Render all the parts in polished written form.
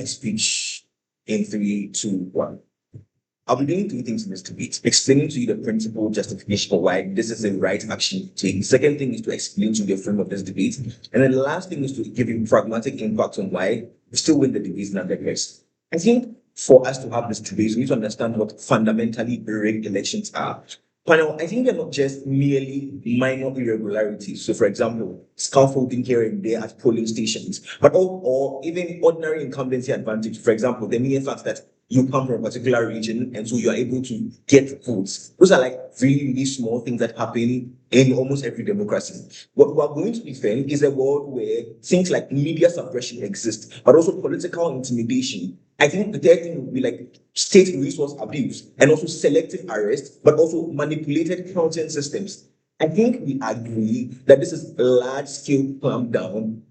speech in 3, 2, 1. I'll be doing three things in this debate: explaining to you the principle justification for why this is the right action to take. The second thing is to explain to you the frame of this debate. And then the last thing is to give you pragmatic impact on why we still win the debate nonetheless. I think for us to have this debate, we need to understand what fundamentally rigged elections are. Panel, I think they're not just merely minor irregularities. So, for example, scaffolding here and there at polling stations, but or even ordinary incumbency advantage. For example, the mere fact that you come from a particular region and so you are able to get votes. Those are like really, really small things that happen in almost every democracy. What we are going to defend is a world where things like media suppression exist, but also political intimidation. I think the third thing would be like state resource abuse and also selective arrest, but also manipulated counting systems. I think we agree that this is a large scale clampdown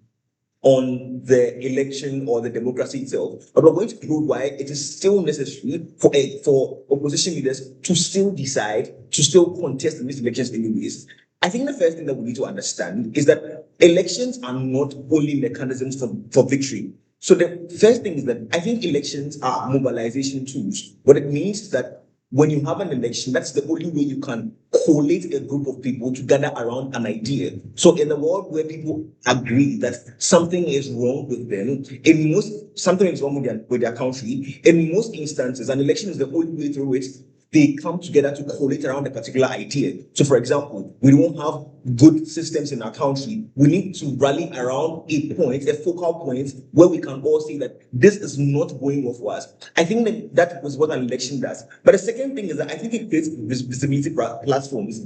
on the election or the democracy itself, but we're going to prove why it is still necessary for opposition leaders to still decide to still contest in these elections anyways. I think the first thing that we need to understand is that elections are not only mechanisms for victory. So the first thing is that I think elections are mobilization tools. What it means is that when you have an election, that's the only way you can collate a group of people to gather around an idea. So in a world where people agree that something is wrong with them, something is wrong with their country, in most instances, an election is the only way through which they come together to collate around a particular idea. So, for example, we don't have good systems in our country. We need to rally around a point, a focal point, where we can all see that this is not going well for us. I think that was what an election does. But the second thing is that I think it creates visibility platforms.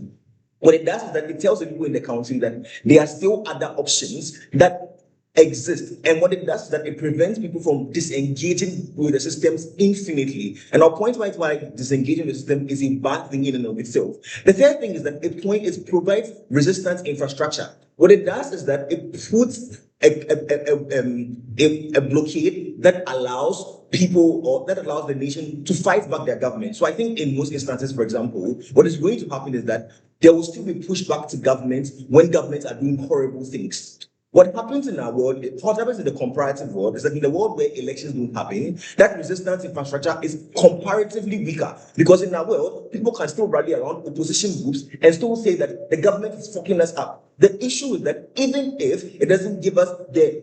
What it does is that it tells the people in the country that there are still other options that exist. And what it does is that it prevents people from disengaging with the systems infinitely. And our point why disengaging the system is a bad thing in and of itself. The third thing is that it provides resistance infrastructure. What it does is that it puts a blockade that allows people or that allows the nation to fight back their government. So I think in most instances, for example, what is going to happen is that there will still be pushback to governments when governments are doing horrible things. What happens in our world, what happens in the comparative world, is that in the world where elections don't happen, that resistance infrastructure is comparatively weaker. Because in our world, people can still rally around opposition groups and still say that the government is fucking us up. The issue is that even if it doesn't give us the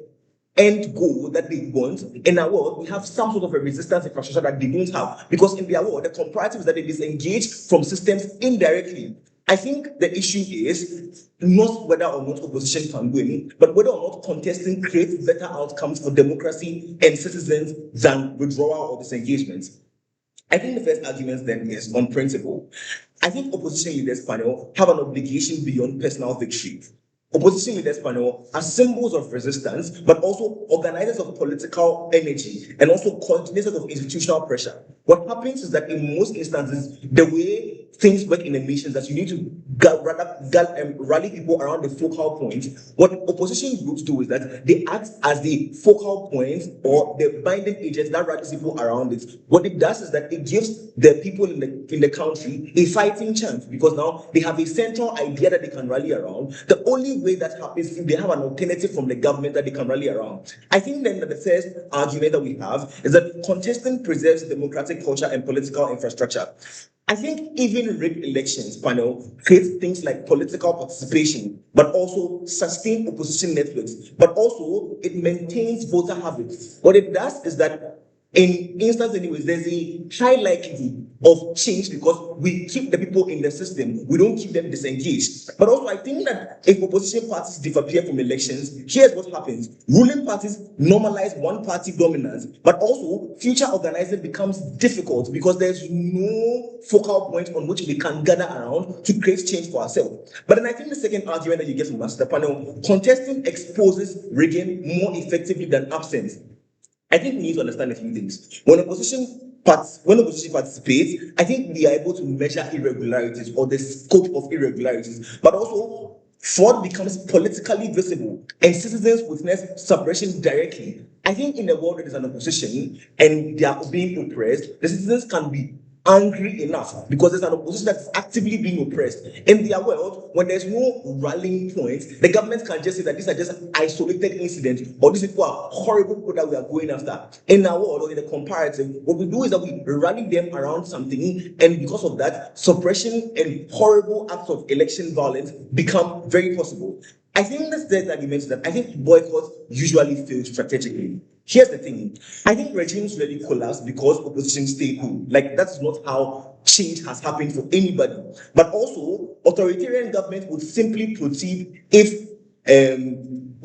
end goal that they want, in our world, we have some sort of a resistance infrastructure that they don't have. Because in their world, the comparative is that they disengage from systems indirectly. I think the issue is not whether or not opposition can win, but whether or not contesting creates better outcomes for democracy and citizens than withdrawal or disengagement. I think the first argument then is on principle. I think opposition leaders panel have an obligation beyond personal victory. Opposition leaders panel are symbols of resistance, but also organizers of political energy and also coordinators of institutional pressure. What happens is that in most instances, the way things work in a nation is that you need to rally people around the focal point. What opposition groups do is that they act as the focal point or the binding agent that rallies people around it. What it does is that it gives the people in the country a fighting chance because now they have a central idea that they can rally around. The only way that happens if they have an alternative from the government that they can rally around. I think then that the first argument that we have is that contesting preserves democratic culture and political infrastructure. I think even rigged elections panel creates things like political participation, but also sustained opposition networks, but also it maintains voter habits. What it does is that in instance anyways, there's a high likelihood of change because we keep the people in the system, we don't keep them disengaged. But also I think that if opposition parties disappear from elections, here's what happens. Ruling parties normalize one party dominance, but also future organizing becomes difficult because there's no focal point on which we can gather around to create change for ourselves. But then I think the second argument that you get from us, the panel, contesting exposes rigging more effectively than absence. I think we need to understand a few things. When opposition participates, I think we are able to measure irregularities or the scope of irregularities, but also fraud becomes politically visible and citizens witness suppression directly. I think in the world that is an opposition and they are being oppressed, the citizens can be angry enough because there's an opposition that's actively being oppressed. In their world, when there's no rallying point, the government can just say that these are just isolated incidents or these people are horrible people that we are going after. In our world, or in the comparative, what we do is that we rally them around something, and because of that, suppression and horrible acts of election violence become very possible. I think that's the argument that I think boycott usually fails strategically. Here's the thing. I think regimes really collapse because opposition stay cool. Like, that's not how change has happened for anybody. But also, authoritarian government would simply proceed if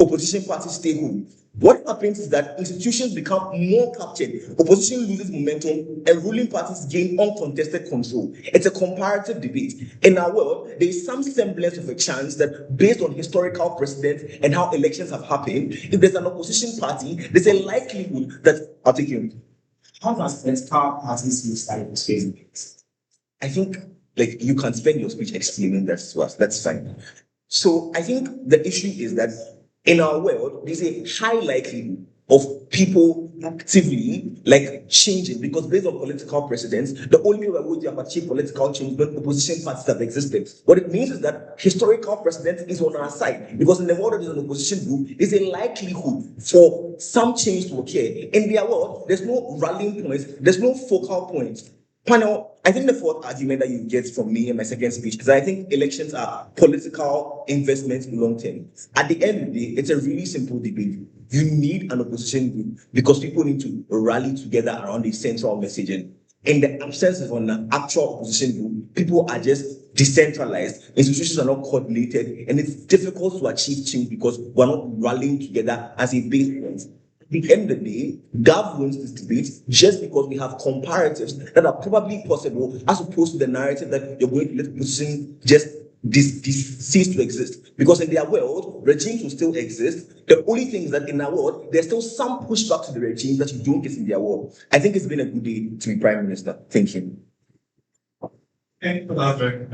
opposition parties stay home. What happens is that institutions become more captured, opposition loses momentum, and ruling parties gain uncontested control. It's a comparative debate. In our world, there is some semblance of a chance that, based on historical precedent and how elections have happened, if there's an opposition party, there's a likelihood that, I'll take you. How does political parties use that experience? I think, like, you can spend your speech explaining that to us. That's fine. So I think the issue is that in our world, there's a high likelihood of people actively like changing because based on political precedents, the only way we have achieved political change when opposition parties have existed. What it means is that historical precedent is on our side because in the world there's an opposition group, there's a likelihood for some change to occur. In their world, there's no rallying points, there's no focal points. Panel, I think the fourth argument that you get from me in my second speech is that I think elections are political investments long term. At the end of the day, it's a really simple debate. You need an opposition group because people need to rally together around a central messaging. In the absence of an actual opposition group, people are just decentralized, institutions are not coordinated, and it's difficult to achieve change because we're not rallying together as a base point. At the end of the day, Gav wins this debate just because we have comparatives that are probably possible as opposed to the narrative that you're going to let opposition just cease to exist. Because in their world, regimes will still exist. The only thing is that in our world, there's still some pushback to the regime that you don't get in their world. I think it's been a good day to be Prime Minister. Thank you. Thank you for that very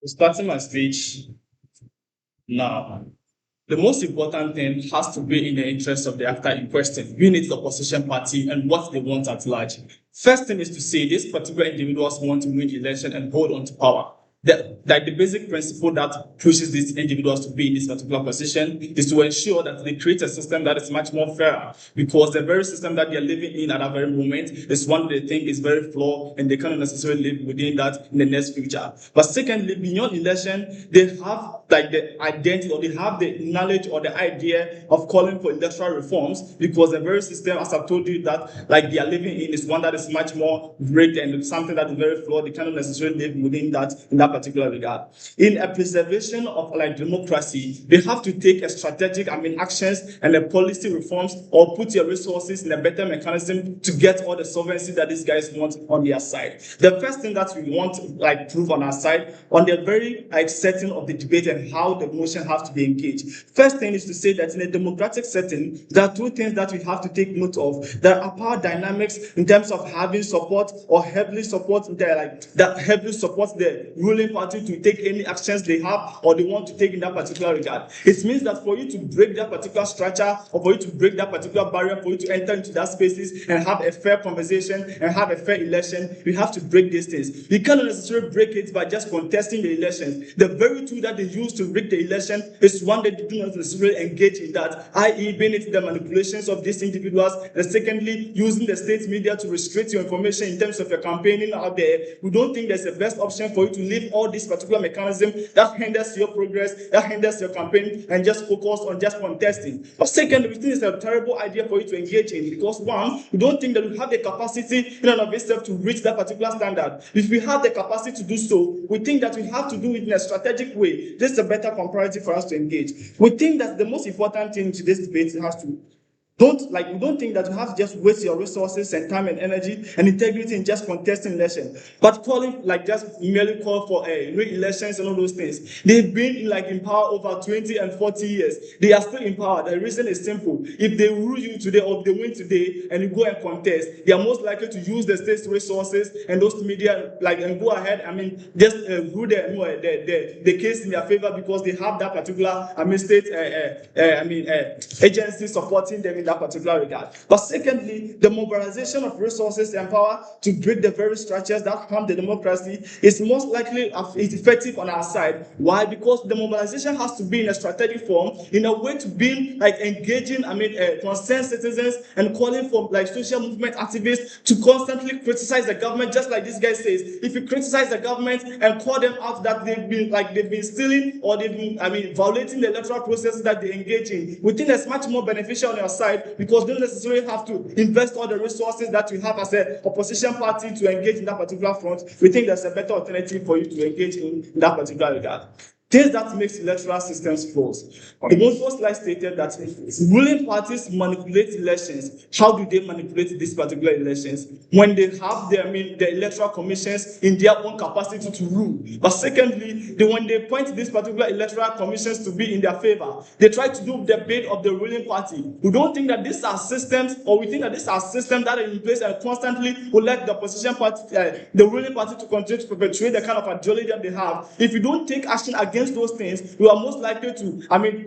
Starting my speech now, the most important thing has to be in the interest of the actor in question, being it the opposition party and what they want at large. First thing is to say these particular individuals want to win the election and hold on to power. The basic principle that pushes these individuals to be in this particular position is to ensure that they create a system that is much more fair, because the very system that they are living in at that very moment is one they think is very flawed and they cannot necessarily live within that in the next future. But secondly, beyond election, they have like the identity or they have the knowledge or the idea of calling for electoral reforms, because the very system, as I've told you, that like they are living in is one that is much more rigged and something that is very flawed. They cannot necessarily live within that in that particular regard. In a preservation of like democracy, they have to take a strategic, actions and a policy reforms or put your resources in a better mechanism to get all the sovereignty that these guys want on their side. The first thing that we want to prove on our side on the very setting of the debate and how the motion has to be engaged. First thing is to say that in a democratic setting, there are two things that we have to take note of. There are power dynamics in terms of having support or heavily support that heavily supports the ruling party to take any actions they have or they want to take in that particular regard. It means that for you to break that particular structure or for you to break that particular barrier, for you to enter into that spaces and have a fair conversation and have a fair election, you have to break these things. You cannot necessarily break it by just contesting the elections. The very tool that they use use to rig the election is one that do not necessarily engage in that, i.e. being it the manipulations of these individuals, and secondly, using the state media to restrict your information in terms of your campaigning out there. We don't think there's the best option for you to leave all these particular mechanisms that hinders your progress, that hinders your campaign, and just focus on just contesting. But second, we think it's a terrible idea for you to engage in, because one, we don't think that we have the capacity in and of itself to reach that particular standard. If we have the capacity to do so, we think that we have to do it in a strategic way. This is a better comparative for us to engage. We think that the most important thing to this debate has to we don't think that you have to just waste your resources and time and energy and integrity in just contesting election, but just merely call for re-elections and all those things. They've been in power over 20 and 40 years. They are still in power. The reason is simple. If they rule you today or if they win today and you go and contest, they are most likely to use the state's resources and those media and go ahead, just rule the case in their favor because they have that particular state agency supporting them in that particular regard. But secondly, the mobilization of resources and power to break the very structures that harm the democracy is most likely effective on our side. Why? Because the mobilization has to be in a strategic form, in a way to be engaging concerned citizens and calling for social movement activists to constantly criticize the government, just like this guy says. If you criticize the government and call them out that they've been stealing or they've been violating the electoral processes that they engage in, we think that's much more beneficial on your side, because you don't necessarily have to invest all the resources that you have as an opposition party to engage in that particular front. We think there's a better alternative for you to engage in that particular regard. Things that makes electoral systems false. The most slide stated that ruling parties manipulate elections. How do they manipulate these particular elections? When they have the electoral commissions in their own capacity to rule. But secondly, when they point these particular electoral commissions to be in their favor, they try to do the bid of the ruling party. We don't think that these are systems, or we think that these are systems that are in place and constantly will let the opposition party, the ruling party, to continue to perpetuate the kind of ideology that they have. If you don't take action against those things, you are most likely to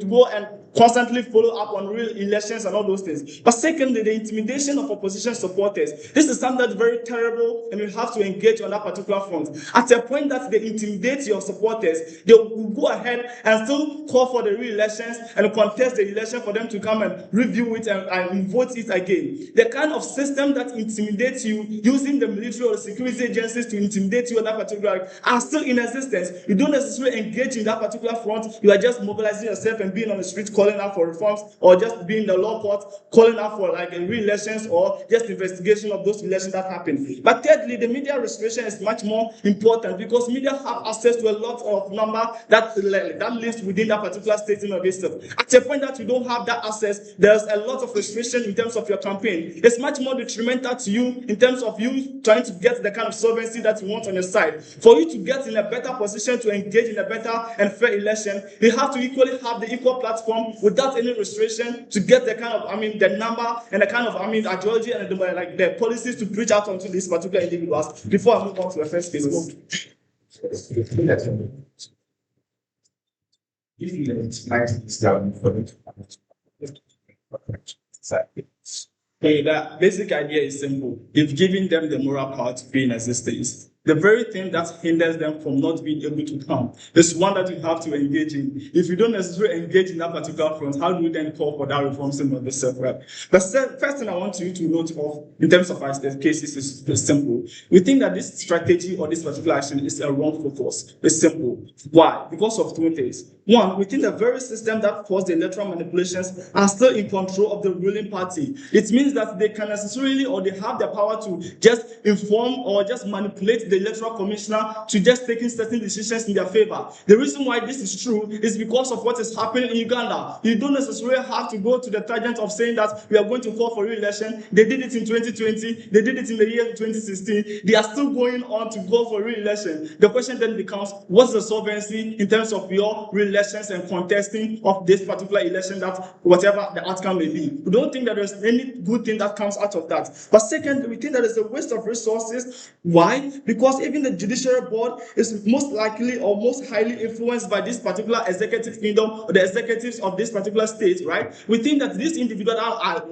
go and constantly follow up on real elections and all those things. But secondly, the intimidation of opposition supporters. This is something that's very terrible, and we have to engage on that particular front. At a point that they intimidate your supporters, they will go ahead and still call for the real elections and contest the election for them to come and review it and vote it again. The kind of system that intimidates you, using the military or security agencies to intimidate you on that particular, are still in existence. You don't necessarily engage in that particular front. You are just mobilizing yourself and being on the street calling out for reforms, or just being in the law court calling out for re-elections or just investigation of those elections that happen. But thirdly, the media restriction is much more important, because media have access to a lot of number that lives within that particular state in of itself. At a point that you don't have that access, there's a lot of restriction in terms of your campaign. It's much more detrimental to you in terms of you trying to get the kind of solvency that you want on your side. For you to get in a better position to engage in a better and fair election, you have to equally have the equal platform without any restriction to get the kind of, the number and the kind of, ideology and the policies to preach out onto these particular individuals. Before I move on to the first case. If you legitimize this down for the basic idea is simple. If giving them the moral power to be in existence, the very thing that hinders them from not being able to come is one that you have to engage in. If you don't necessarily engage in that particular front, how do you then call for that reforms in the self-rep? The first thing I want you to note of in terms of our cases is simple. We think that this strategy or this particular action is a wrong focus. It's simple. Why? Because of two things. One, we think the very system that caused the electoral manipulations are still in control of the ruling party. It means that they can necessarily, or they have the power to just inform or just manipulate the electoral commissioner to just taking certain decisions in their favor. The reason why this is true is because of what is happening in Uganda. You don't necessarily have to go to the tangent of saying that we are going to call for re-election. They did it in 2020. They did it in the year 2016. They are still going on to go for re-election. The question then becomes, what's the solvency in terms of your re-elections and contesting of this particular election, that whatever the outcome may be? We don't think that there's any good thing that comes out of that. But second, we think that it's a waste of resources. Why? Because because even the judiciary board is most likely or most highly influenced by this particular executive kingdom or the executives of this particular state, right? We think that these individuals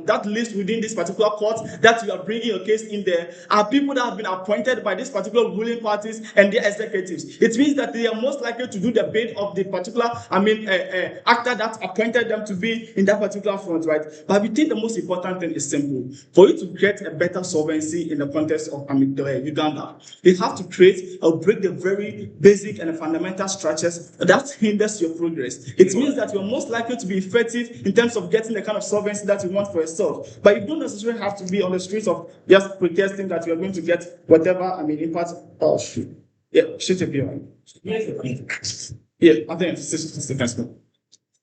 that lives within this particular court that you are bringing your case in there are people that have been appointed by this particular ruling parties and their executives. It means that they are most likely to do the bid of the particular, actor that appointed them to be in that particular front, right? But we think the most important thing is simple. For you to get a better solvency in the context of Uganda, you have to create or break the very basic and fundamental structures that hinders your progress. It means that you're most likely to be effective in terms of getting the kind of solvency that you want for yourself. But you don't necessarily have to be on the streets of just protesting that you're going to get whatever, impact. Oh, shoot. Yeah, shoot a beer. Yeah, I think it's 6 seconds.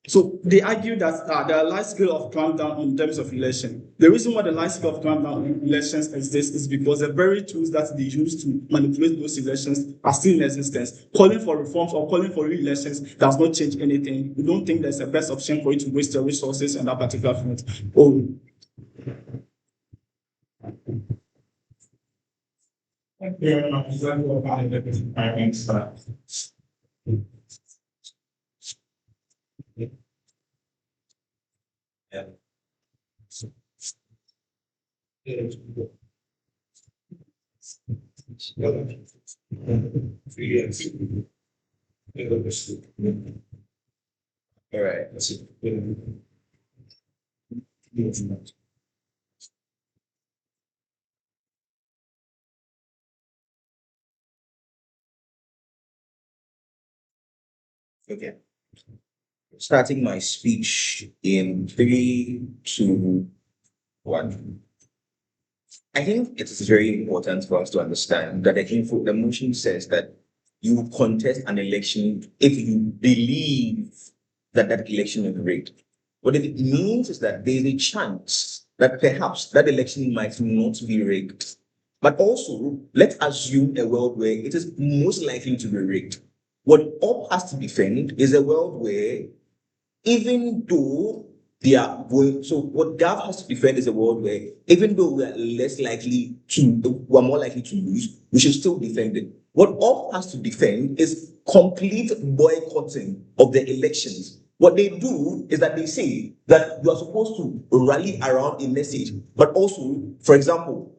So they argue that there are large scale of clampdown in terms of election. The reason why the large scale of clampdown in elections exists is because the very tools that they use to manipulate those elections are still in existence. Calling for reforms or calling for re-elections does not change anything. We don't think there's a best option for you to waste your resources on that particular front. Thank you very much. Yeah. All right. Okay. Starting my speech in 3, 2, 1. I think it is very important for us to understand that the motion says that you contest an election if you believe that that election is rigged. What it means is that there is a chance that perhaps that election might not be rigged. But also, let's assume a world where it is most likely to be rigged. What OP has to defend is a world where, even though they are going, so what Gav has to defend is a world where, even though we're more likely to lose, we should still defend it. What OP has to defend is complete boycotting of the elections. What they do is that they say that you are supposed to rally around a message, but also, for example,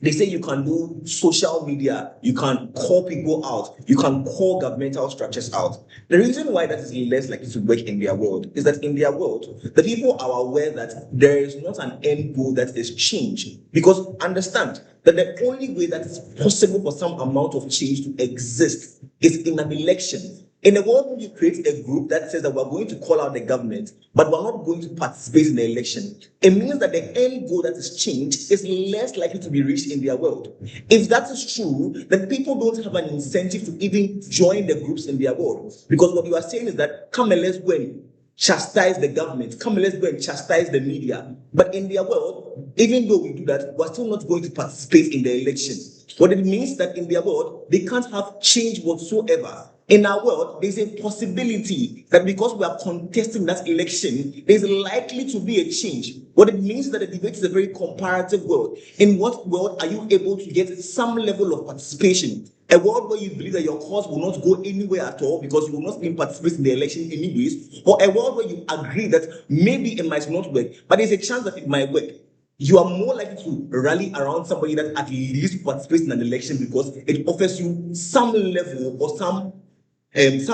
they say you can do social media, you can call people out, you can call governmental structures out. The reason why that is less likely to work in their world is that in their world, the people are aware that there is not an end goal that is change. Because understand that the only way that is possible for some amount of change to exist is in an election. In a world where you create a group that says that we're going to call out the government, but we're not going to participate in the election, it means that the end goal that is changed is less likely to be reached in their world. If that is true, then people don't have an incentive to even join the groups in their world. Because what you are saying is that, come and let's go and chastise the government, come and let's go and chastise the media. But in their world, even though we do that, we're still not going to participate in the election. What it means that in their world, they can't have change whatsoever. In our world, there's a possibility that because we are contesting that election, there's likely to be a change. What it means is that the debate is a very comparative world. In what world are you able to get some level of participation? A world where you believe that your cause will not go anywhere at all because you will not be participating in the election anyways, or a world where you agree that maybe it might not work, but there's a chance that it might work. You are more likely to rally around somebody that at least participates in an election because it offers you some level or some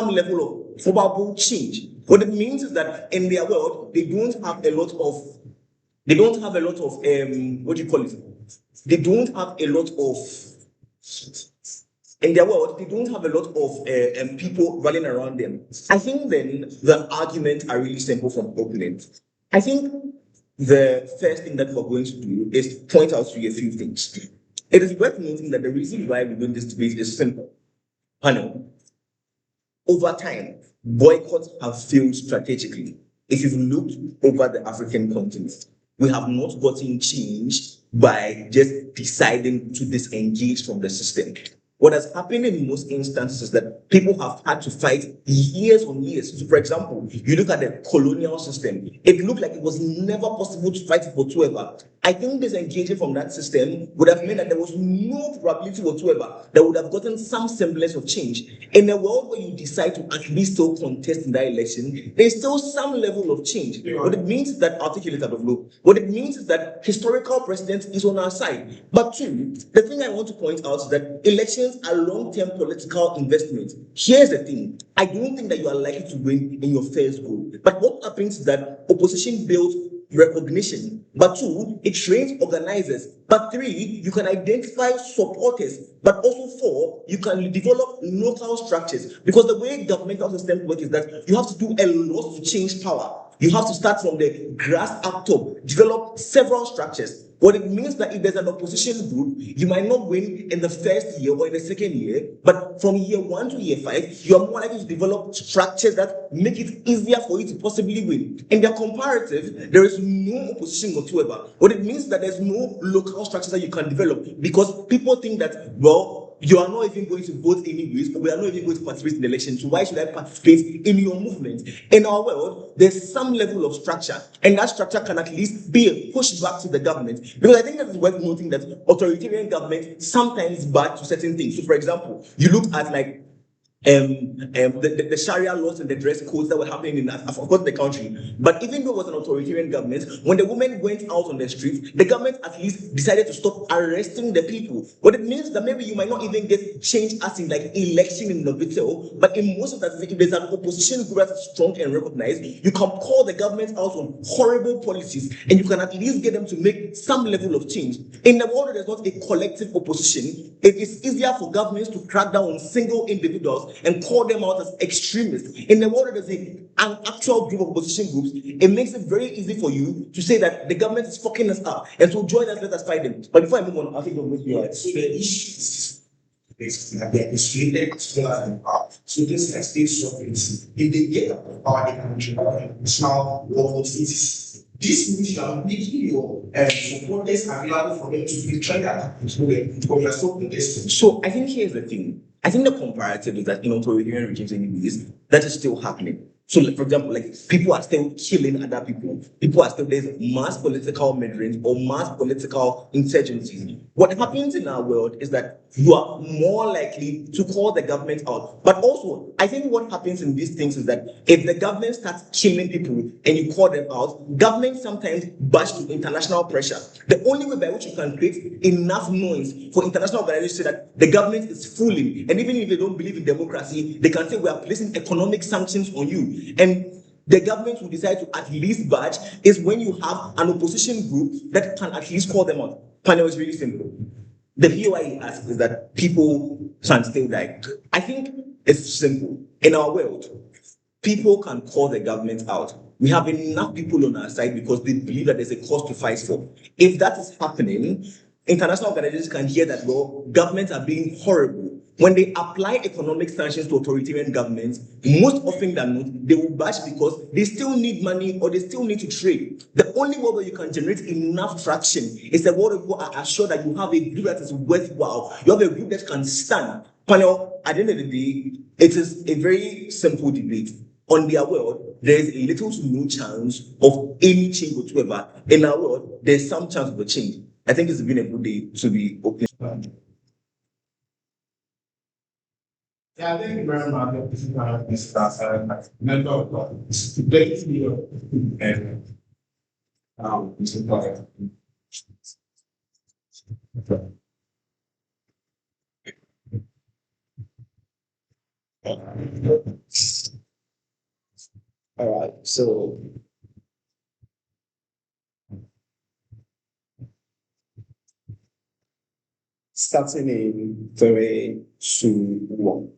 level of probable change. What it means is that in their world, they don't have a lot of what do you call it? They don't have a lot of in their world, they don't have a lot of people running around them. I think then the arguments are really simple from opening. I think the first thing that we're going to do is point out to you a few things. It is worth noting that the reason why we're doing this debate is simple. Panel. Over time, boycotts have failed strategically. If you've looked over the African continent, we have not gotten change by just deciding to disengage from the system. What has happened in most instances is that people have had to fight years on years. So, for example, you look at the colonial system, it looked like it was never possible to fight it whatsoever. I think disengaging from that system would have meant that there was no probability whatsoever that would have gotten some semblance of change. In a world where you decide to at least still contest in that election, there's still some level of change. What it means is that, articulate out of law, what it means is that historical precedent is on our side. But two, the thing I want to point out is that elections are long-term political investments. Here's the thing. I don't think that you are likely to win in your first go. But what happens is that opposition builds recognition. But two, it trains organizers. But three, you can identify supporters. But also four, you can develop local structures. Because the way governmental systems work is that you have to do a lot to change power. You have to start from the grass up top, develop several structures. What it means that if there's an opposition group, you might not win in the first year or in the second year, but from year 1 to year 5, you are more likely to develop structures that make it easier for you to possibly win. In the comparative, there is no opposition whatsoever. What it means that there's no local structures that you can develop because people think that, well, you are not even going to vote anyways, or we are not even going to participate in the election. So why should I participate in your movement? In our world, there's some level of structure, and that structure can at least be a pushback to the government. Because I think that it's worth noting that authoritarian government sometimes bad to certain things. So, for example, you look at like the Sharia laws and the dress codes that were happening in, of course, the country. But even though it was an authoritarian government, when the women went out on the streets, the government at least decided to stop arresting the people. What it means that maybe you might not even get change as in like election in the video, but in most of that, if there's an opposition group that's strong and recognized, you can call the government out on horrible policies, and you can at least get them to make some level of change. In the world where there's not a collective opposition, it is easier for governments to crack down on single individuals and call them out as extremists. In the world where there's an actual group of opposition groups, it makes it very easy for you to say that the government is fucking us up, and so join us, let us fight them. But before I move on, I think I'll make you right. So the issues basically that they are isolated as well as in power. So this like state sovereignty, if they get up of power, they can control national government cities. This means you are making your supporters available for them to be tried at because you are so contested. So I think here's the thing. I think the comparative is that in authoritarian regimes anyways, that is still happening. So, like, for example, like people are still killing other people. People are still, there's mass political murderings or mass political insurgencies. What happens in our world is that you are more likely to call the government out. But also, I think what happens in these things is that if the government starts killing people and you call them out, governments sometimes budge to international pressure. The only way by which you can create enough noise for international organizations to say that the government is fooling, and even if they don't believe in democracy, they can say we are placing economic sanctions on you. And the government will decide to at least budge is when you have an opposition group that can at least call them out. Panel is really simple. The POI asks is that people can still die. I think it's simple. In our world, people can call the government out. We have enough people on our side because they believe that there's a cause to fight for. If that is happening, international organizations can hear that, well, governments are being horrible. When they apply economic sanctions to authoritarian governments, most often than not, they will budge because they still need money or they still need to trade. The only way that you can generate enough traction is the world where you are assured that you have a group that is worthwhile. You have a group that can stand. Panel, at the end of the day, it is a very simple debate. On their world, there is a little to no chance of any change whatsoever. In our world, there's some chance of a change. I think it's been a good day to be open. Yeah, thank you very much. This is Mr. Member of Congress. Thank you. Mr. Clark. All right, so starting in 3, 2, 1.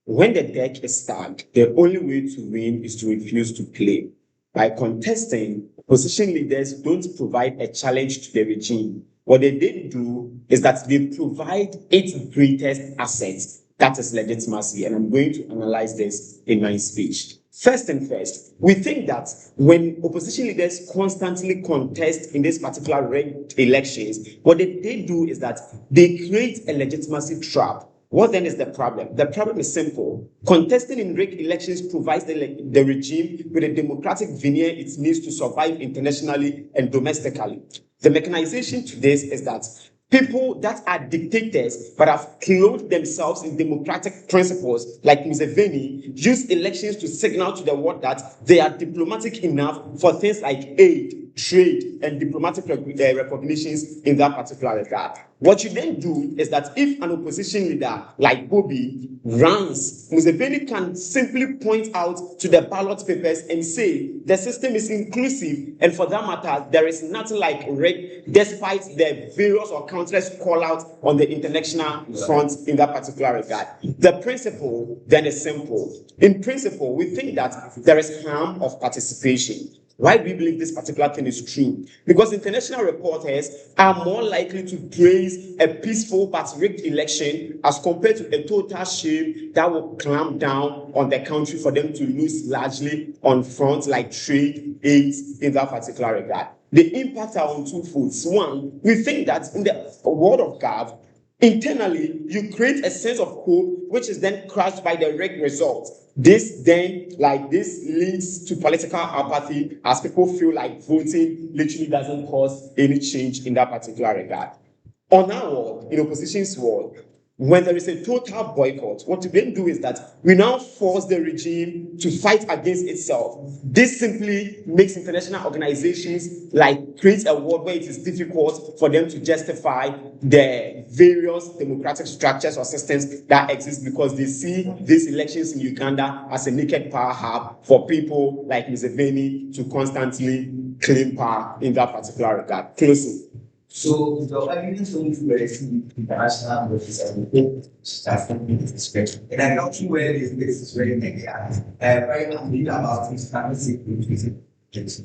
When the deck is stacked, the only way to win is to refuse to play. By contesting, opposition leaders don't provide a challenge to the regime. What they did do is that they provide its greatest asset, that is legitimacy, and I'm going to analyze this in my speech. First and first, we think that when opposition leaders constantly contest in this particular rigged elections, what they do is that they create a legitimacy trap. What then is the problem? The problem is simple. Contesting in rigged elections provides the regime with a democratic veneer it needs to survive internationally and domestically. The mechanization to this is that people that are dictators but have clothed themselves in democratic principles, like Museveni, use elections to signal to the world that they are diplomatic enough for things like aid, trade, and diplomatic recognitions in that particular regard. What you then do is that if an opposition leader like Bobi runs, Museveni can simply point out to the ballot papers and say the system is inclusive, and for that matter, there is nothing like red, despite the various or countless call-outs on the international front in that particular regard. The principle then is simple. In principle, we think that there is harm of participation. Why do we believe this particular thing is true? Because international reporters are more likely to praise a peaceful but rigged election as compared to a total shame that will clamp down on the country for them to lose largely on fronts like trade, aid in that particular regard. The impact are on two fronts. One, we think that in the world of God, internally, you create a sense of hope, which is then crushed by the rigged results. This leads to political apathy as people feel like voting literally doesn't cause any change in that particular regard. On our world, in opposition's world, when there is a total boycott, what we then do is that we now force the regime to fight against itself. This simply makes international organizations create a world where it is difficult for them to justify the various democratic structures or systems that exist, because they see these elections in Uganda as a naked power hub for people like Museveni to constantly claim power in that particular regard. Closing. So the arguments only to international and I know where this is very negative. Very angry about this.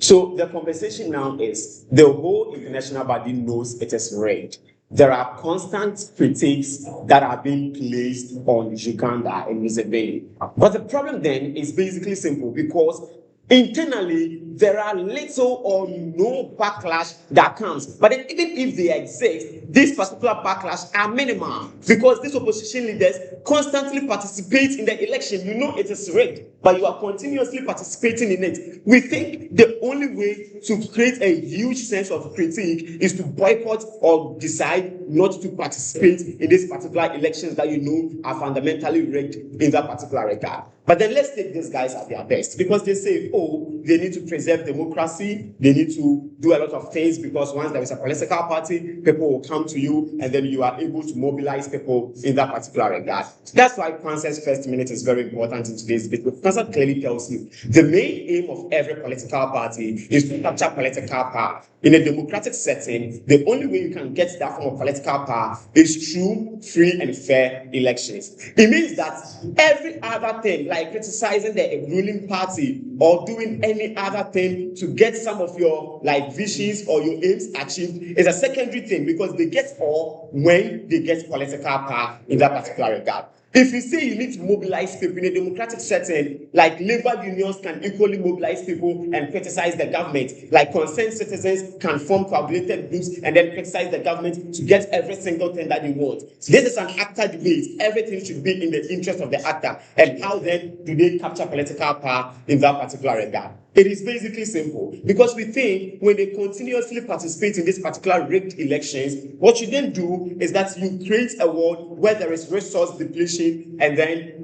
So the conversation now is the whole international body knows it is rigged. There are constant critiques that are being placed on Uganda and Museveni. But the problem then is basically simple, because internally, there are little or no backlash that comes. But then even if they exist, these particular backlash are minimal, because these opposition leaders constantly participate in the election. You know it is rigged, but you are continuously participating in it. We think the only way to create a huge sense of critique is to boycott or decide not to participate in these particular elections that you know are fundamentally rigged in that particular regard. But then let's take these guys at their best, because they say, oh, they need to preserve democracy, they need to do a lot of things, because once there is a political party, people will come to you, and then you are able to mobilize people in that particular regard. That's why Quansah's first minute is very important in today's debate. Quansah clearly tells you the main aim of every political party is to capture political power. In a democratic setting, the only way you can get that form of political power is through free and fair elections. It means that every other thing, like criticizing the ruling party or doing any other thing to get some of your visions or your aims achieved, is a secondary thing, because they get all when they get political power in that particular regard. If you say you need to mobilize people in a democratic setting, like labor unions can equally mobilize people and criticize the government, like concerned citizens can form coagulated groups and then criticize the government to get every single thing that they want. This is an actor debate. Everything should be in the interest of the actor. And how then do they capture political power in that particular regard? It is basically simple, because we think when they continuously participate in these particular rigged elections, what you then do is that you create a world where there is resource depletion, and then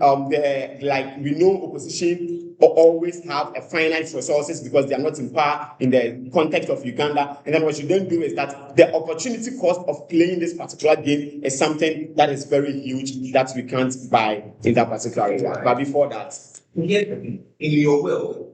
we know opposition always have a finite resources because they are not in power in the context of Uganda. And then what you then do is that the opportunity cost of playing this particular game is something that is very huge that we can't buy in that particular area. But before that, in your world,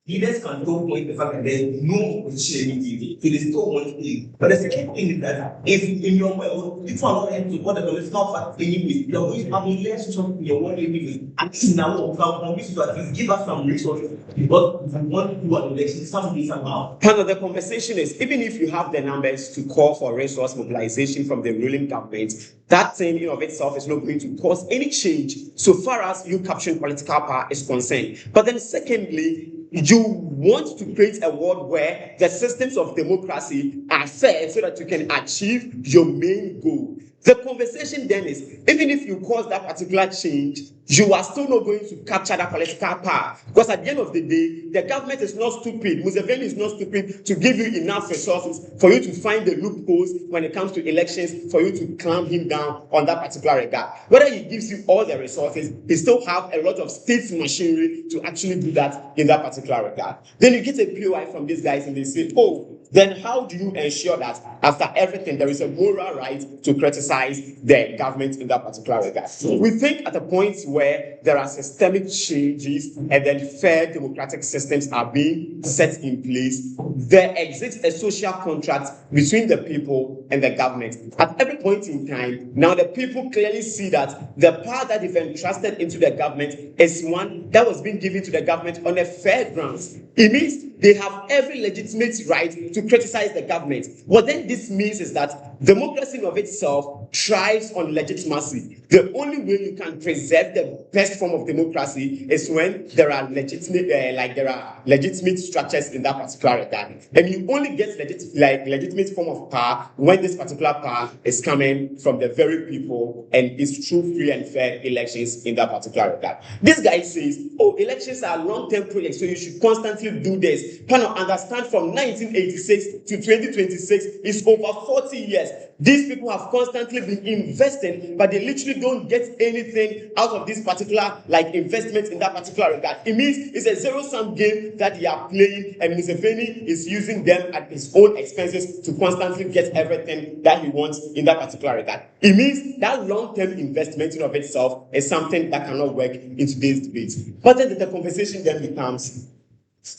leaders can talk point the fact that there's no opposition immediately, so they still want to lead. But the second thing is that if in your world, people are not able to what the political party with, you're going to have relations in your world with. Actually, now we can convince you to at least give us some resources, because if we want to do an election, something somehow. Part of the conversation is, even if you have the numbers to call for resource mobilization from the ruling government, that thing in of itself is not going to cause any change so far as you capturing political power is concerned. But then secondly, you want to create a world where the systems of democracy are fair so that you can achieve your main goal. The conversation then is, even if you cause that particular change, you are still not going to capture that political power. Because at the end of the day, the government is not stupid. Museveni is not stupid to give you enough resources for you to find the loopholes when it comes to elections, for you to clamp him down on that particular regard. Whether he gives you all the resources, he still have a lot of state machinery to actually do that in that particular regard. Then you get a POI from these guys and they say, oh, then how do you ensure that after everything there is a moral right to criticize the government in that particular regard? We think at a point where there are systemic changes and then fair democratic systems are being set in place, there exists a social contract between the people and the government. At every point in time, now the people clearly see that the power that they've entrusted into the government is one that was being given to the government on a fair grounds. It means they have every legitimate right to criticize the government. What then this means is that democracy in of itself thrives on legitimacy. The only way you can preserve the best form of democracy is when there are legitimate structures in that particular regard. And you only get legitimate form of power when this particular power is coming from the very people and is through free and fair elections in that particular regard. This guy says, oh, elections are long-term projects, so you should constantly do this. Kind of understand from 1986 to 2026 is over 40 years. These people have constantly been investing, but they literally don't get anything out of this particular investment in that particular regard. It means it's a zero-sum game that they are playing, and Museveni is using them at his own expenses to constantly get everything that he wants in that particular regard. It means that long-term investment in of itself is something that cannot work in today's debate. But then the conversation then becomes,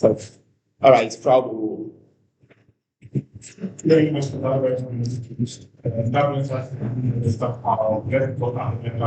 all right, probably. Very much for that very government has the stuff are very important and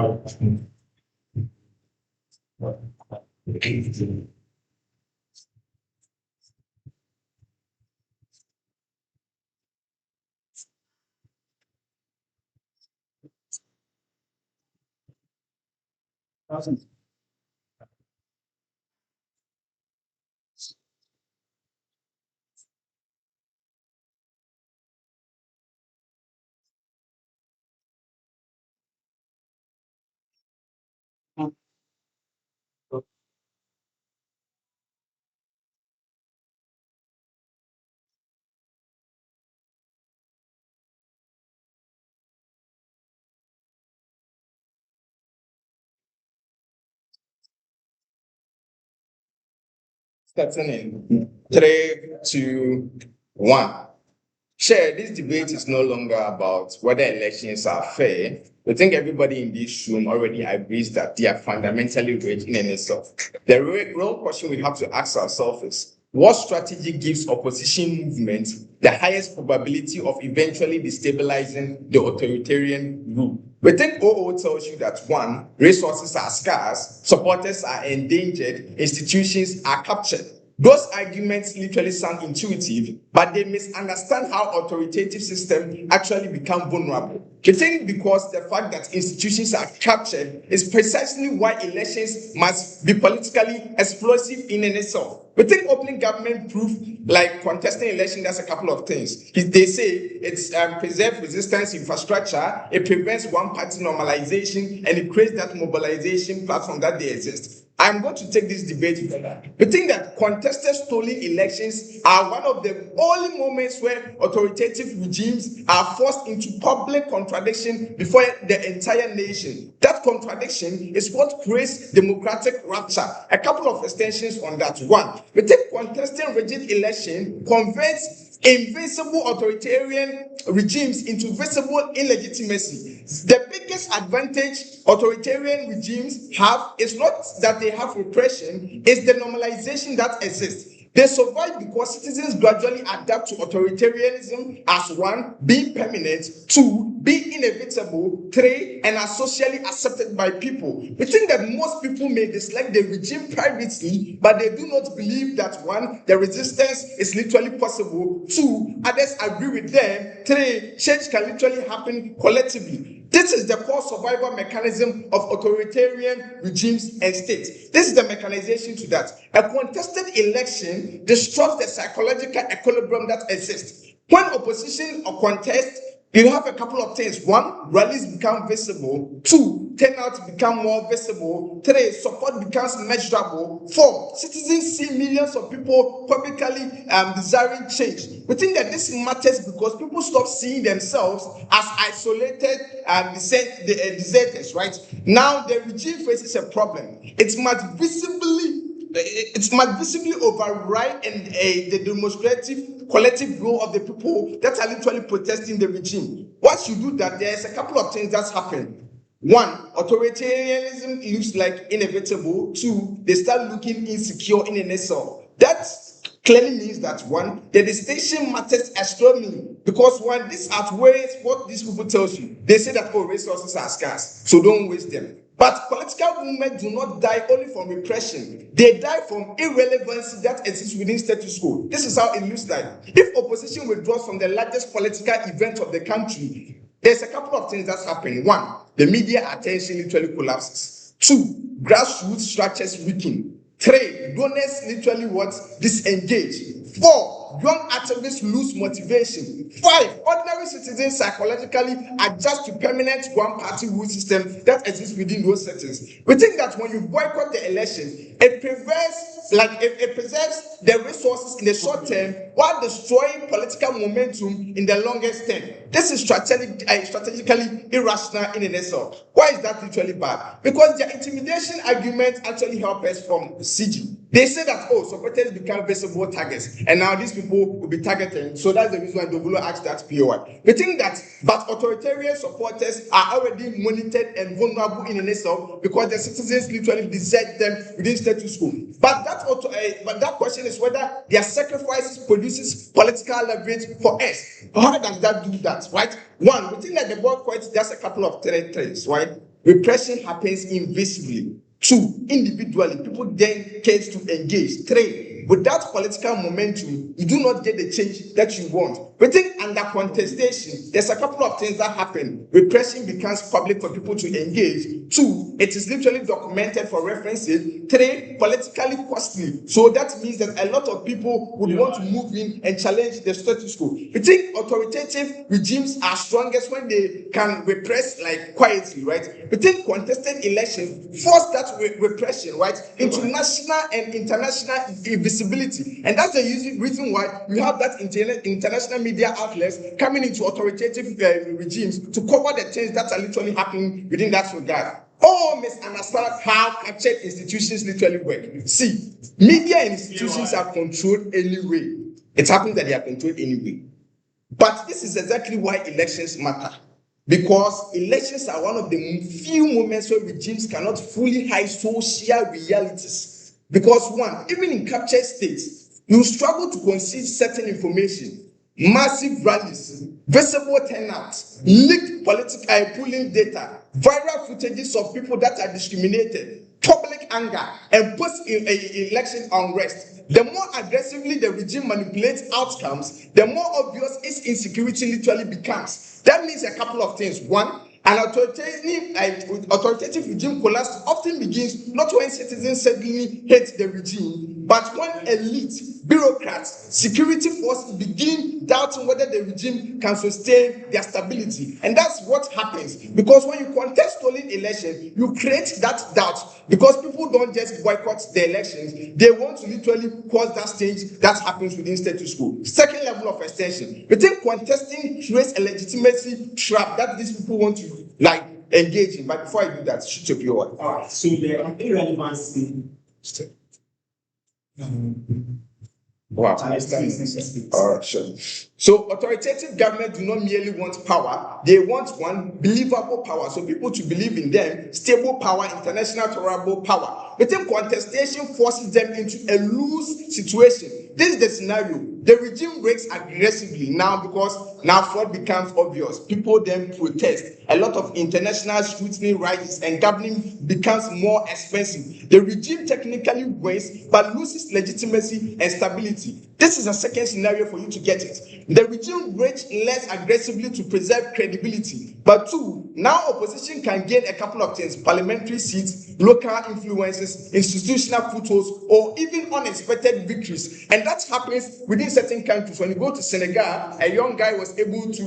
starting in 3, 2, 1. Sure, this debate is no longer about whether elections are fair. I think everybody in this room already agrees that they are fundamentally rigged in itself. The real question we have to ask ourselves is, what strategy gives opposition movements the highest probability of eventually destabilizing the authoritarian rule? We think OO tells you that 1, resources are scarce, supporters are endangered, institutions are captured. Those arguments literally sound intuitive, but they misunderstand how authoritative systems actually become vulnerable. We think because the fact that institutions are captured is precisely why elections must be politically explosive in and itself. We think opening government proof, like contesting election, does a couple of things. They say it's preserves resistance infrastructure, it prevents one-party normalization, and it creates that mobilization platform that they exist. I'm going to take this debate further. We think that contested stolen elections are one of the only moments where authoritative regimes are forced into public contradiction before the entire nation. That contradiction is what creates democratic rupture. A couple of extensions on that. 1, we think contesting rigid election converts invisible authoritarian regimes into visible illegitimacy. The biggest advantage authoritarian regimes have is not that they have repression, it's the normalization that exists. They survive because citizens gradually adapt to authoritarianism as 1, being permanent, 2, being inevitable, 3, and are socially accepted by people. We think that most people may dislike the regime privately, but they do not believe that 1, the resistance is literally possible, 2, others agree with them, 3, change can literally happen collectively. This is the core survival mechanism of authoritarian regimes and states. This is the mechanization to that. A contested election disrupts the psychological equilibrium that exists. When opposition or contest you have a couple of things. One, rallies become visible. Two, turnout become more visible. Three, support becomes measurable. Four, citizens see millions of people publicly desiring change. We think that this matters because people stop seeing themselves as isolated deserters, right? Now the regime faces a problem. It must visibly override the demonstrative collective will of the people that are literally protesting the regime. Once you do that, there's a couple of things that's happened. One, authoritarianism looks like inevitable. Two, they start looking insecure in an itself. That clearly means that one, the distinction matters extremely because one, this outweighs what these people tells you. They say that resources are scarce, so don't waste them. But political movements do not die only from repression. They die from irrelevancy that exists within status quo. This is how it looks like. If opposition withdraws from the largest political event of the country, there's a couple of things that's happening. One, the media attention literally collapses. Two, grassroots structures weaken. Three, donors literally disengage. Four, young activists lose motivation. Five, ordinary citizens psychologically adjust to permanent one-party rule system that exists within those settings. We think that when you boycott the election, it preserves the resources in the short term while destroying political momentum in the longest term. This is strategically irrational in itself. Why is that literally bad? Because the intimidation argument actually help us from CG. They say that, supporters become visible targets, and now these people will be targeted. So that's the reason why Dorvlo asked that POI. We think that, but authoritarian supporters are already monitored and vulnerable in itself because the citizens literally desert them within status quo. But that question is whether their sacrifices produces political leverage for us. How does that do that, right? One, we think that the boycott does a couple of things, right? Repression happens invisibly. Two, individually, people then care to engage. Three, without political momentum, you do not get the change that you want. We think under contestation, there's a couple of things that happen. Repression becomes public for people to engage. Two, it is literally documented for references. Three, politically costly. So that means that a lot of people would want to move in and challenge the status quo. We think authoritative regimes are strongest when they can repress quietly, right? We think contested elections force that repression, right, into national and international visibility. And that's the reason why we have that international media outlets coming into authoritative regimes to cover the things that are literally happening within that regard. All misunderstand how captured institutions literally work. See, media and institutions are controlled anyway. It happens that they are controlled anyway. But this is exactly why elections matter. Because elections are one of the few moments where regimes cannot fully hide social realities. Because one, even in captured states, you struggle to conceive certain information. Massive rallies, visible turnouts, leaked political polling data, viral footages of people that are discriminated, public anger, and post-election unrest. The more aggressively the regime manipulates outcomes, the more obvious its insecurity literally becomes. That means a couple of things. One, an authoritative regime collapse often begins not when citizens suddenly hate the regime, but when elite, bureaucrats, security forces begin doubting whether the regime can sustain their stability. And that's what happens. Because when you contest stolen election, you create that doubt. Because people don't just boycott the elections, they want to literally cause that stage that happens within status quo. Second level of extension, we think contesting creates a legitimacy trap that these people want to engage in. But before I do that, shoot your POI. All right, so the irrelevancy. Wow. All right, sure. So authoritative government do not merely want power, they want one believable power. So people to believe in them, stable power, international tolerable power. But then contestation forces them into a loose situation. This is the scenario. The regime breaks aggressively now because now fraud becomes obvious. People then protest. A lot of international scrutiny rises and governing becomes more expensive. The regime technically wins but loses legitimacy and stability. This is a second scenario for you to get it. The regime breaks less aggressively to preserve credibility. But two, now opposition can gain a couple of things: parliamentary seats, local influences, institutional footholds, or even unexpected victories. And that happens within in certain countries, when you go to Senegal, a young guy was able to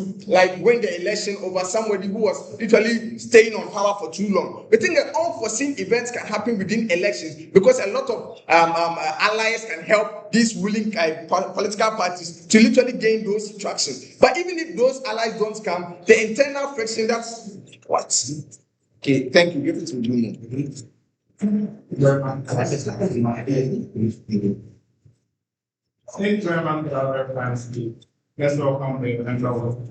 win the election over somebody who was literally staying on power for too long. We think that unforeseen events can happen within elections because a lot of allies can help these ruling political parties to literally gain those tractions. But even if those allies don't come, the internal friction, that's what? Okay, thank you. Give it to you. Thank you very much, Reverend. Let's welcome the electoral.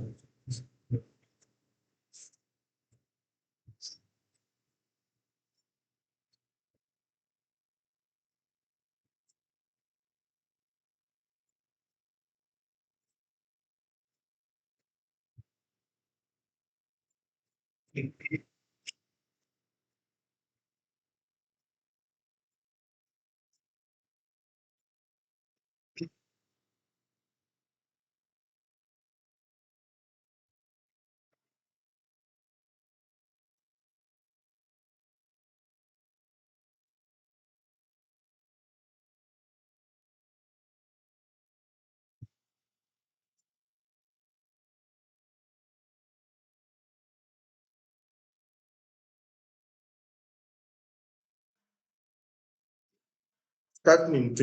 Starting in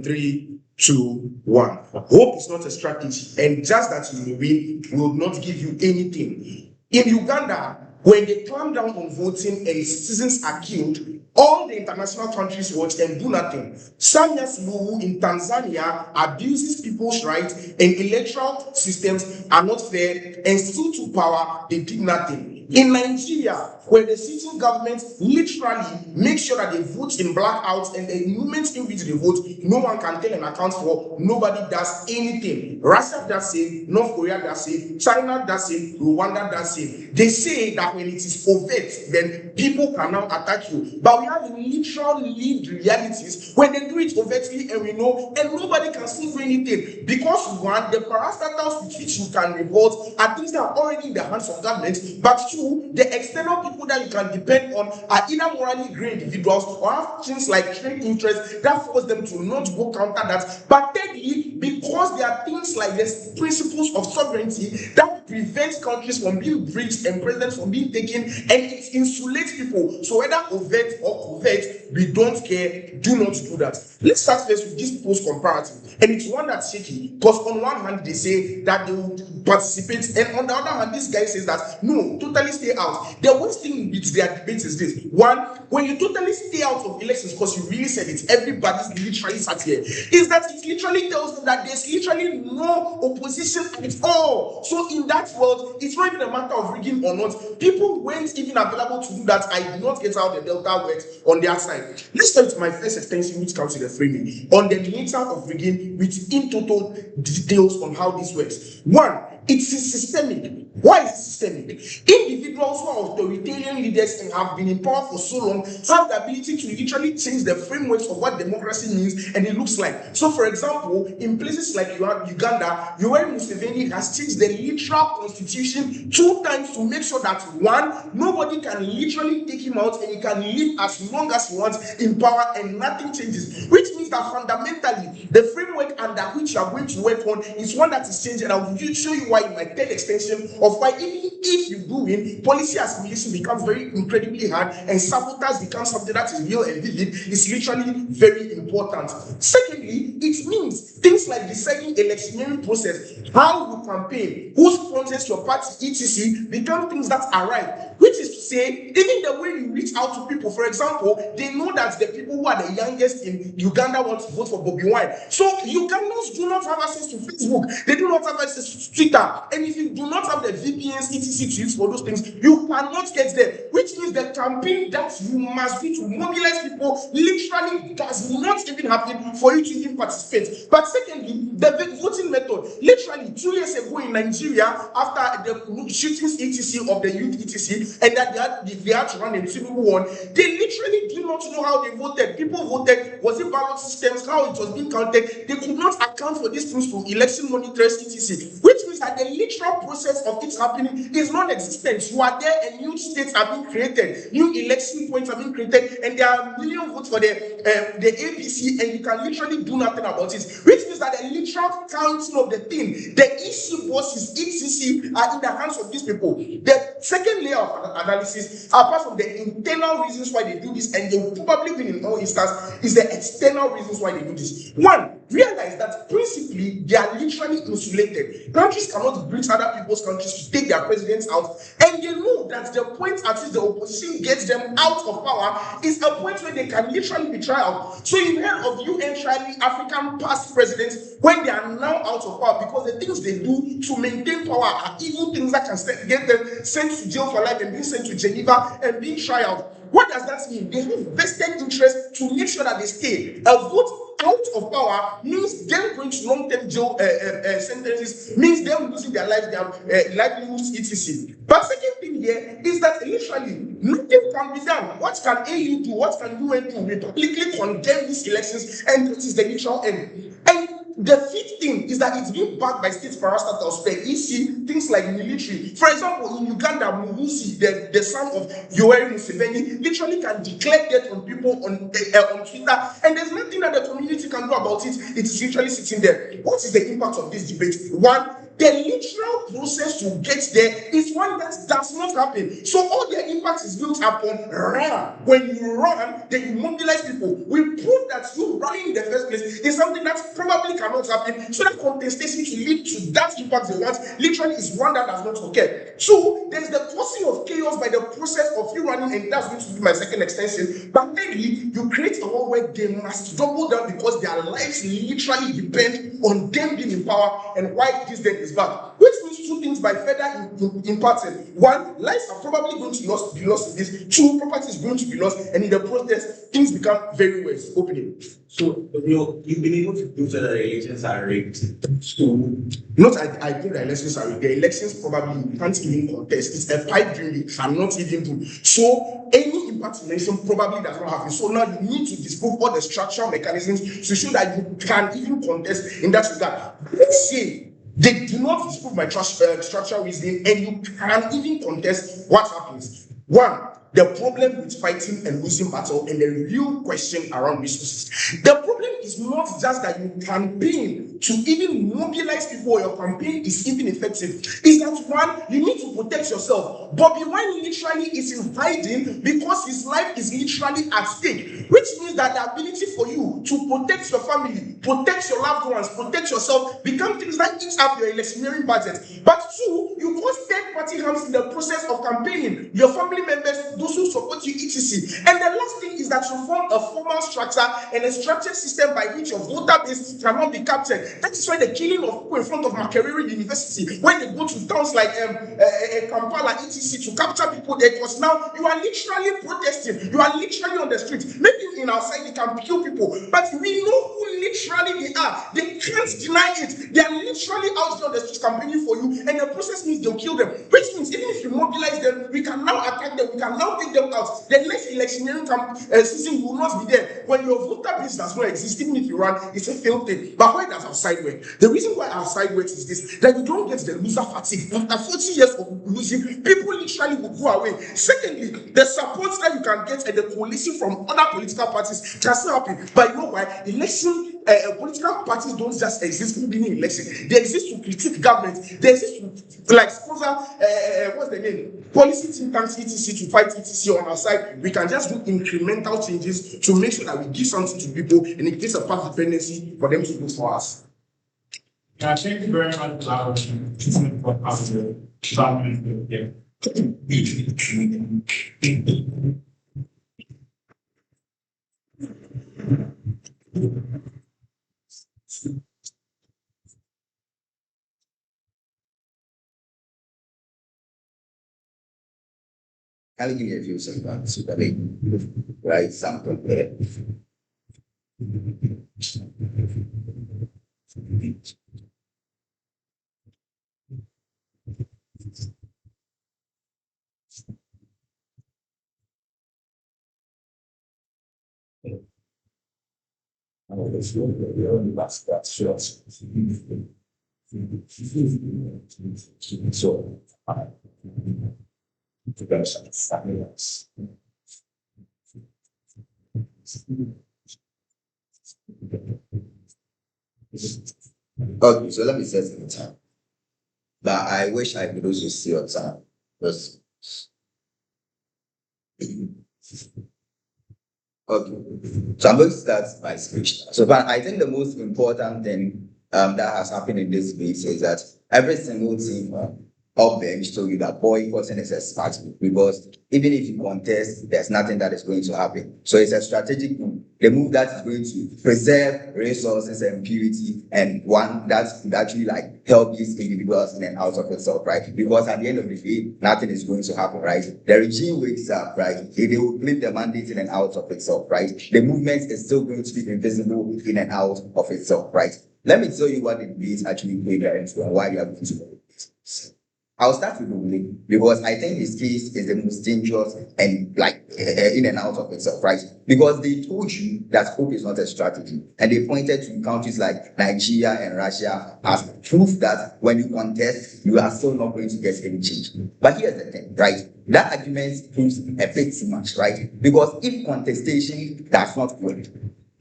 three, two, one. Hope is not a strategy, and just that you will win will not give you anything. In Uganda, when they clamp down on voting and citizens are killed, all the international countries watch and do nothing. Samia Suluhu in Tanzania abuses people's rights and electoral systems are not fair, and still to power, they did nothing. In Nigeria, where the sitting government literally makes sure that they vote in blackouts, and the moment in which they vote, no one can tell an account for, nobody does anything. Russia does same, North Korea does same, China does same, Rwanda does same. They say that when it is overt, then people can now attack you. But we have literal lived realities when they do it overtly and we know, and nobody can still do anything. Because one, the parastatals with which you can revolt are things that are already in the hands of government, but two, the external people that you can depend on are either morally grey individuals or have things like trade interests that force them to not go counter that. But thirdly, because there are things like the principles of sovereignty that prevent countries from being breached and presidents from being taken, and it insulates people. So whether overt or covert, we don't care. Do not do that. Let's start first with these people's comparative, and it's one that's shaky because on one hand they say that they will participate, and on the other hand this guy says that no, totally stay out. The worst thing with their debate is this: one, when you totally stay out of elections because you really said it, everybody's literally sat here, is that it literally tells them that there's literally no opposition at all. So in that world, it's not even a matter of rigging or not. People weren't even available to do that. I did not get out the Delta wet on their side. Let's start with my first extension, which comes to the framing on the nature of rigging, with in total details on how this works. One, it's systemic. Why is it systemic? Individuals who are authoritarian leaders and have been in power for so long have the ability to literally change the frameworks of what democracy means and it looks like. So, for example, in places like Uganda, Yoweri Museveni has changed the literal constitution 2 times to make sure that one, nobody can literally take him out and he can live as long as he wants in power and nothing changes. Which means that fundamentally, the framework under which you are going to work on is one that is changed, and I will show you why in my third extension of why even if you do win, policy assimilation becomes very incredibly hard, and sabotage becomes something that is real and vivid. It's literally very important. Secondly, it means things like the second electioneering process, how you campaign, who sponsors your party, etc., become things that are right. Which is to say, even the way you reach out to people, for example, they know that the people who are the youngest in Uganda want to vote for Bobi Wine. So Ugandans do not have access to Facebook, they do not have access to Twitter, and if you do not have the VPNs, etc., to use for those things, you cannot get there. Which means the campaign that you must do to mobilize people literally does not even happen for you to even participate. But secondly, the voting method, literally 2 years ago in Nigeria, after the shootings, etc., of the youth, etc., and that they had to run a civil war, they literally did not know how they voted. People voted, was it ballot systems, how it was being counted. They could not account for these things to election monitors, etc., which means means that the literal process of it happening is non-existent. You are there and new states are being created, new election points are being created, and there are million votes for the APC, and you can literally do nothing about it. Which means that the literal counting of the thing, the EC bosses, ECC, are in the hands of these people. The second layer of analysis, apart from the internal reasons why they do this, and they will probably be in all instances, is the external reasons why they do this. One, realize that principally they are literally insulated. Countries cannot breach other people's countries to take their presidents out, and they know that the point at which the opposition gets them out of power is a point where they can literally be tried. So you've heard of UN trialing African past presidents when they are now out of power because the things they do to maintain power are evil things that can get them sent to jail for life and being sent to Geneva and being tried. What does that mean? They have vested interest to make sure that they stay. A vote out of power means them going to long-term jail sentences, means them losing their life, their livelihoods, etc. But second thing here is that literally nothing can be done. What can AU do? What can UN do? We publicly condemn these elections, and that is the literal end. And the fifth thing is that it's being backed by state parastatals, the EC, things like military. For example, in Uganda, Muhusi, the son of Yoweri Museveni, literally can declare death on people on Twitter, and there's nothing that the community can do about it. It's literally sitting there. What is the impact of this debate? One, the literal process to get there is one that does not happen. So all their impact is built upon run. When you run, then you mobilize people. We prove that you running in the first place is something that probably cannot happen. So that contestation to lead to that impact they want literally is one that does not occur. So there's the causing of chaos by the process of you running, and that's going to be my second extension. But thirdly, you create a world where they must double down because their lives literally depend on them being in power and why this then is back. Which means two things by further imparting. One, lives are probably going to be lost in this. Two, property is going to be lost, and in the process, things become very worse. Opening. So you've been able to prove that the elections are rigged. So, not I think the elections are rigged. The elections probably you can't even contest. It's a pipe dream you cannot even do. So any impersonation probably does not happen. So now you need to disprove all the structural mechanisms to show that you can even contest in that regard. Let's say they do not disprove my structural reasoning, and you can even contest what happens. One, the problem with fighting and losing battle, and the real question around resources. The problem is not just that you campaign to even mobilize people or your campaign is even effective. Is that one, you need to protect yourself. Bobi Wine literally is in hiding because his life is literally at stake, which means that the ability for you to protect your family, protect your loved ones, protect yourself become things that eat up your electioneering budget. But two, you cause third-party harms in the process of campaigning, your family members, those who support you, etc. And the last thing is that you form a formal structure and a structured system by which your voter base cannot be captured. That is why the killing of people in front of Makerere University, when they go to towns like Kampala, etc., to capture people there, because now you are literally protesting, you are literally on the street. Maybe in our side they can kill people, but we know who literally they are. They can't deny it. They are literally out there on the street campaigning for you, and the process means they'll kill them. Which means even if you mobilize them, we can now attack them, we can now take them out. The next electioneering season will not be there. When your voter base does not exist, even if you run, it's a failed thing. But why does our side work? The reason why our side works is this: that you don't get the loser fatigue. After 40 years of losing, people literally will go away. Secondly, the support that you can get and the coalition from other political parties can still happen. But you know why? Political parties don't just exist for being in election. They exist to critique government. They exist to like sponsor what's the name? Policy think tanks, etc. to fight etc. On our side. We can just do incremental changes to make sure that we give something to people, and it gives a path dependency for them to vote for us. Yeah, thank you very much for our treatment for our yeah. Can you give me a few seconds so that I write something there? Oh, this one, the only last that's short. So, okay, so let me set some time. But I wish I could also see your time. Because okay. So I'm going to start my speech. So, but I think the most important thing that has happened in this debate is that every single team up bench told you that boycotting is a smart move, because even if you contest, there's nothing that is going to happen. So it's a strategic move, the move that is going to preserve resources and purity, and one that could actually like help these individuals in and out of itself, right? Because at the end of the day, nothing is going to happen, right? The regime wakes up, right? They will flip the mandate in and out of itself, right? The movement is still going to be invisible in and out of itself, right? Let me tell you what the debate actually played into and why you are going to do this. I'll start with Dorvlo, because I think his case is the most dangerous and like in and out of itself, right? Because they told you that hope is not a strategy, and they pointed to countries like Nigeria and Russia as proof that when you contest, you are still not going to get any change. But here's the thing, right? That argument proves a bit too much, right? Because if contestation does not work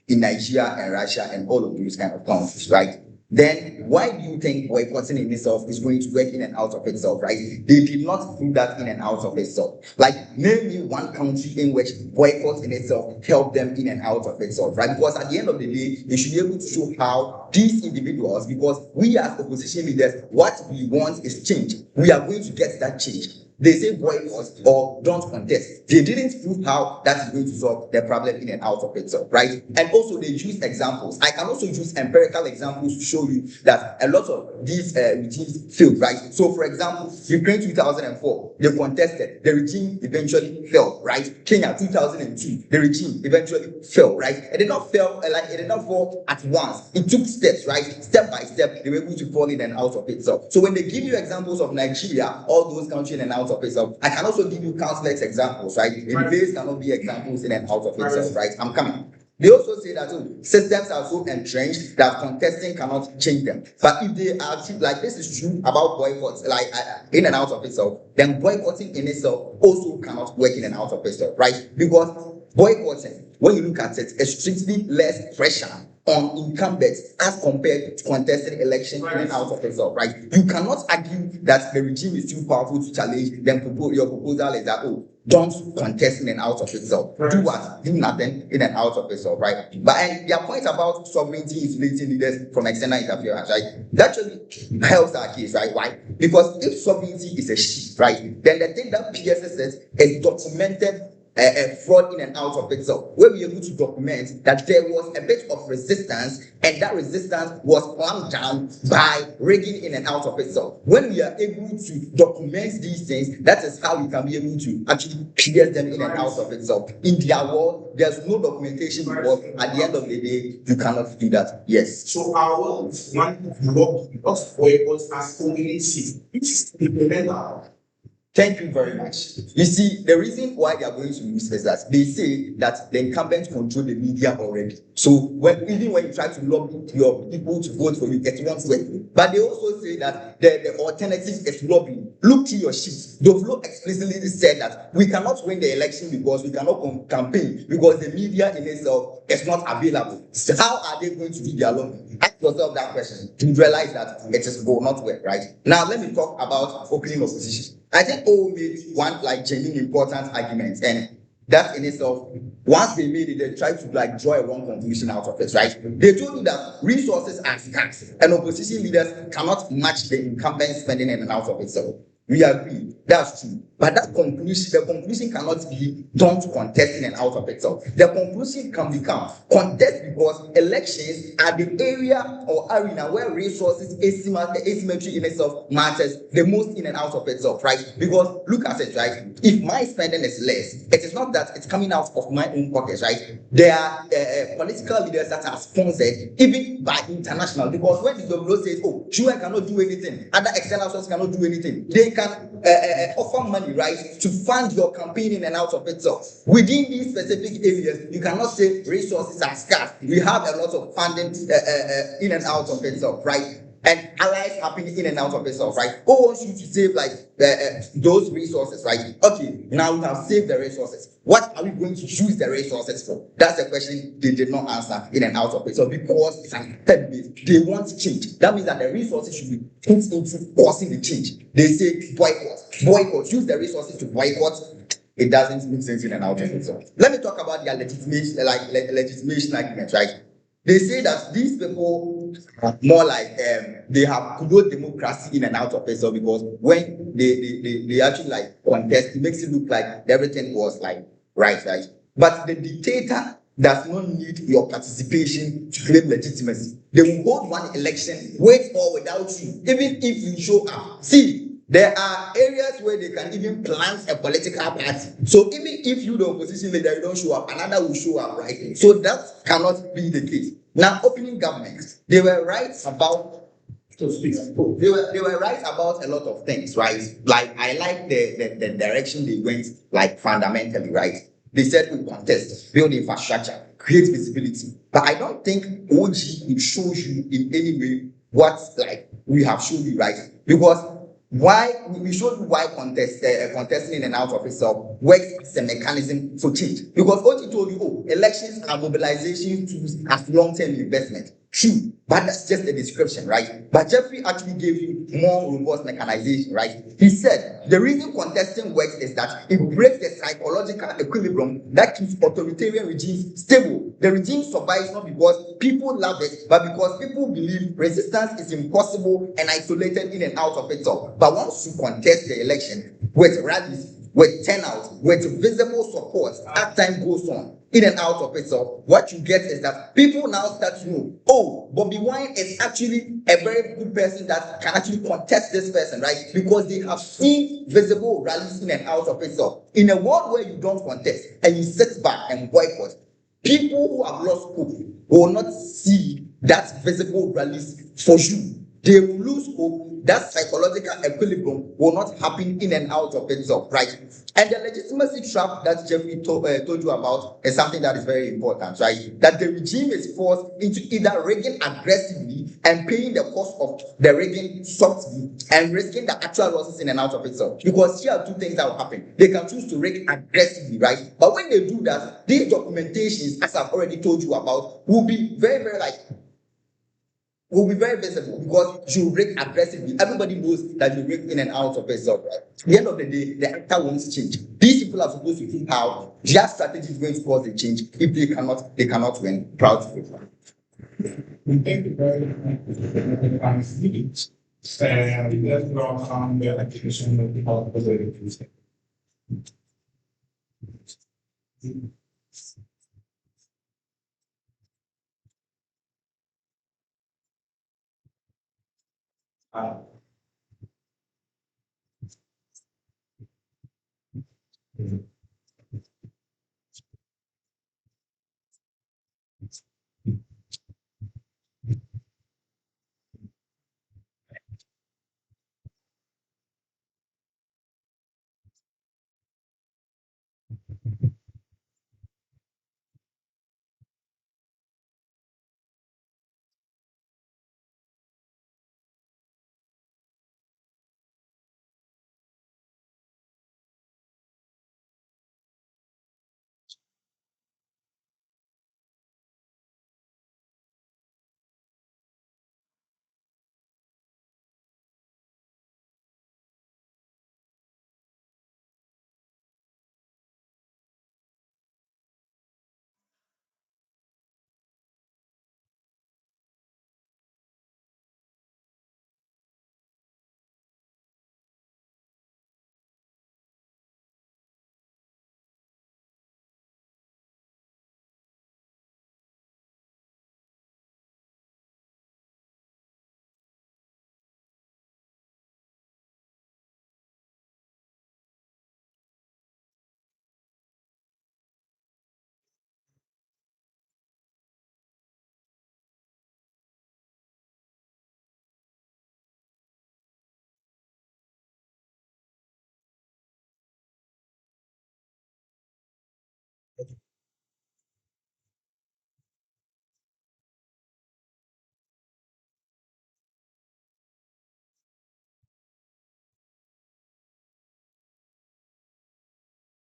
in Nigeria and Russia and all of those kind of countries, right? Then why do you think boycotting in itself is going to work in and out of itself, right? They did not do that in and out of itself. Like, name me one country in which boycott in itself helped them in and out of itself, right? Because at the end of the day, they should be able to show how these individuals, because we as opposition leaders, what we want is change. We are going to get that change. They say boycott or don't contest. They didn't prove how that is going to solve the problem in and out of itself, right? And also they use examples. I can also use empirical examples to show you that a lot of these regimes failed, right? So for example, Ukraine 2004, they contested, the regime eventually fell, right? Kenya 2002, the regime eventually fell, right? It did not fail, it did not fall at once. It took steps, right? Step by step, they were able to fall in and out of itself. So when they give you examples of Nigeria, all those countries in and out of itself, I can also give you countless examples, right? The debates cannot be examples in and out of itself, right? I'm coming. They also say that systems are so entrenched that contesting cannot change them. But if they are like this is true about boycotts, like in and out of itself, then boycotting in itself also cannot work in and out of itself, right? Because boycotting, when you look at it, is strictly less pressure on incumbents as compared to contested election in and out of itself, right? You cannot argue that the regime is too powerful to challenge, then your proposal is that, don't contest in and out of itself. Do what? Do nothing in and out of itself, right? But and their point about sovereignty insulating leaders from external interference, right? That actually helps our case, right? Why? Because if sovereignty is a shift, right, then the thing that PSS says is documented fraud in and out of itself. We'll be able to document that there was a bit of resistance, and that resistance was clamped down by rigging in and out of itself. When we are able to document these things, that is how we can be able to actually clear them in and out of itself. In their world, there's no documentation because at the end of the day, you cannot do that. Yes. So our world is one block because boycotts as community. It's implemental. Thank you very much. You see, the reason why they are going to lose is that they say that the incumbents control the media already. So even when you try to lobby your people to vote for you, it won't work. But they also say that the alternative is lobbying. Look to your sheets. Dorvlo explicitly said that we cannot win the election because we cannot campaign because the media in itself is not available. So how are they going to do their lobbying? Ask yourself that question to realize that it will not work, right? Now let me talk about opening opposition. I think all made one like genuine important argument, and that in itself, once they made it, they tried to like draw a wrong conclusion out of it, right? They told you that resources are scarce and opposition leaders cannot match the incumbent spending in and out of itself. We agree, that's true. But the conclusion cannot be don't contest in and out of itself. The conclusion can become contest because elections are the area or arena where resources asymmetry in itself matters the most in and out of itself, right? Because look at it, right? If my spending is less, it is not that it's coming out of my own pockets, right? There are political leaders that are sponsored even by international, because when the Dorvlo says, UN cannot do anything, other external sources cannot do anything, they can offer money, right, to fund your campaign in and out of itself. Within these specific areas, you cannot say resources are scarce. We have a lot of funding in and out of itself, right? and allies happening in and out of itself, right? Who wants you to save like those resources, right? Okay, now we have saved the resources. What are we going to use the resources for? That's the question they did not answer in and out of itself because it's an third base. They want change. That means that the resources should be put into causing the change. They say boycott, use the resources to boycott. It doesn't make sense in and out of itself. Let me talk about their legitimation, legitimation argument, right? They say that these people are more like they have good democracy in and out of itself because when they actually like contest, it makes it look like everything was like right. But the dictator does not need your participation to claim legitimacy. They will hold one election, wait or without you, even if you show up. See, there are areas where they can even plant a political party. So even if you, the opposition leader, you don't show up, another will show up, right? So that cannot be the case. Now, opening government, they were right about they were right about a lot of things, right? Like I like the direction they went, like fundamentally, right? They said we contest, build infrastructure, create visibility. But I don't think OG will show you in any way what like we have shown you, right? Because why we showed you why contesting in and out of itself works as a mechanism for change. Because OG told you, oh, elections are mobilization tools as long-term investment. True, but that's just a description, right? But Jefferey actually gave you more robust mechanization, right? He said the reason contesting works is that it breaks the psychological equilibrium that keeps authoritarian regimes stable. The regime survives not because people love it, but because people believe resistance is impossible and isolated in and out of itself. But once you contest the election with rallies, with turnout, with visible support, as time goes on, in and out of itself, what you get is that people now start to know, oh, Bobi Wine is actually a very good person that can actually contest this person, right? Because they have seen visible rallies in and out of itself. In a world where you don't contest and you sit back and boycott, people who have lost hope will not see that visible rallies for you. They will lose hope. That psychological equilibrium will not happen in and out of itself, right? And the legitimacy trap that Jeffrey told you about is something that is very important, right? That the regime is forced into either rigging aggressively and paying the cost of the rigging softly and risking the actual losses in and out of itself. Because here are two things that will happen. They can choose to rig aggressively, right? But when they do that, these documentations, as I've already told you about, will be very, very will be very visible because you rig aggressively. Everybody knows that you rig in and out of itself, right? At the end of the day, the actor won't change. These people are supposed to think how their strategy is going to cause a change. If they cannot win. Proud to be. Thank you very much. Let's welcome the application of the House.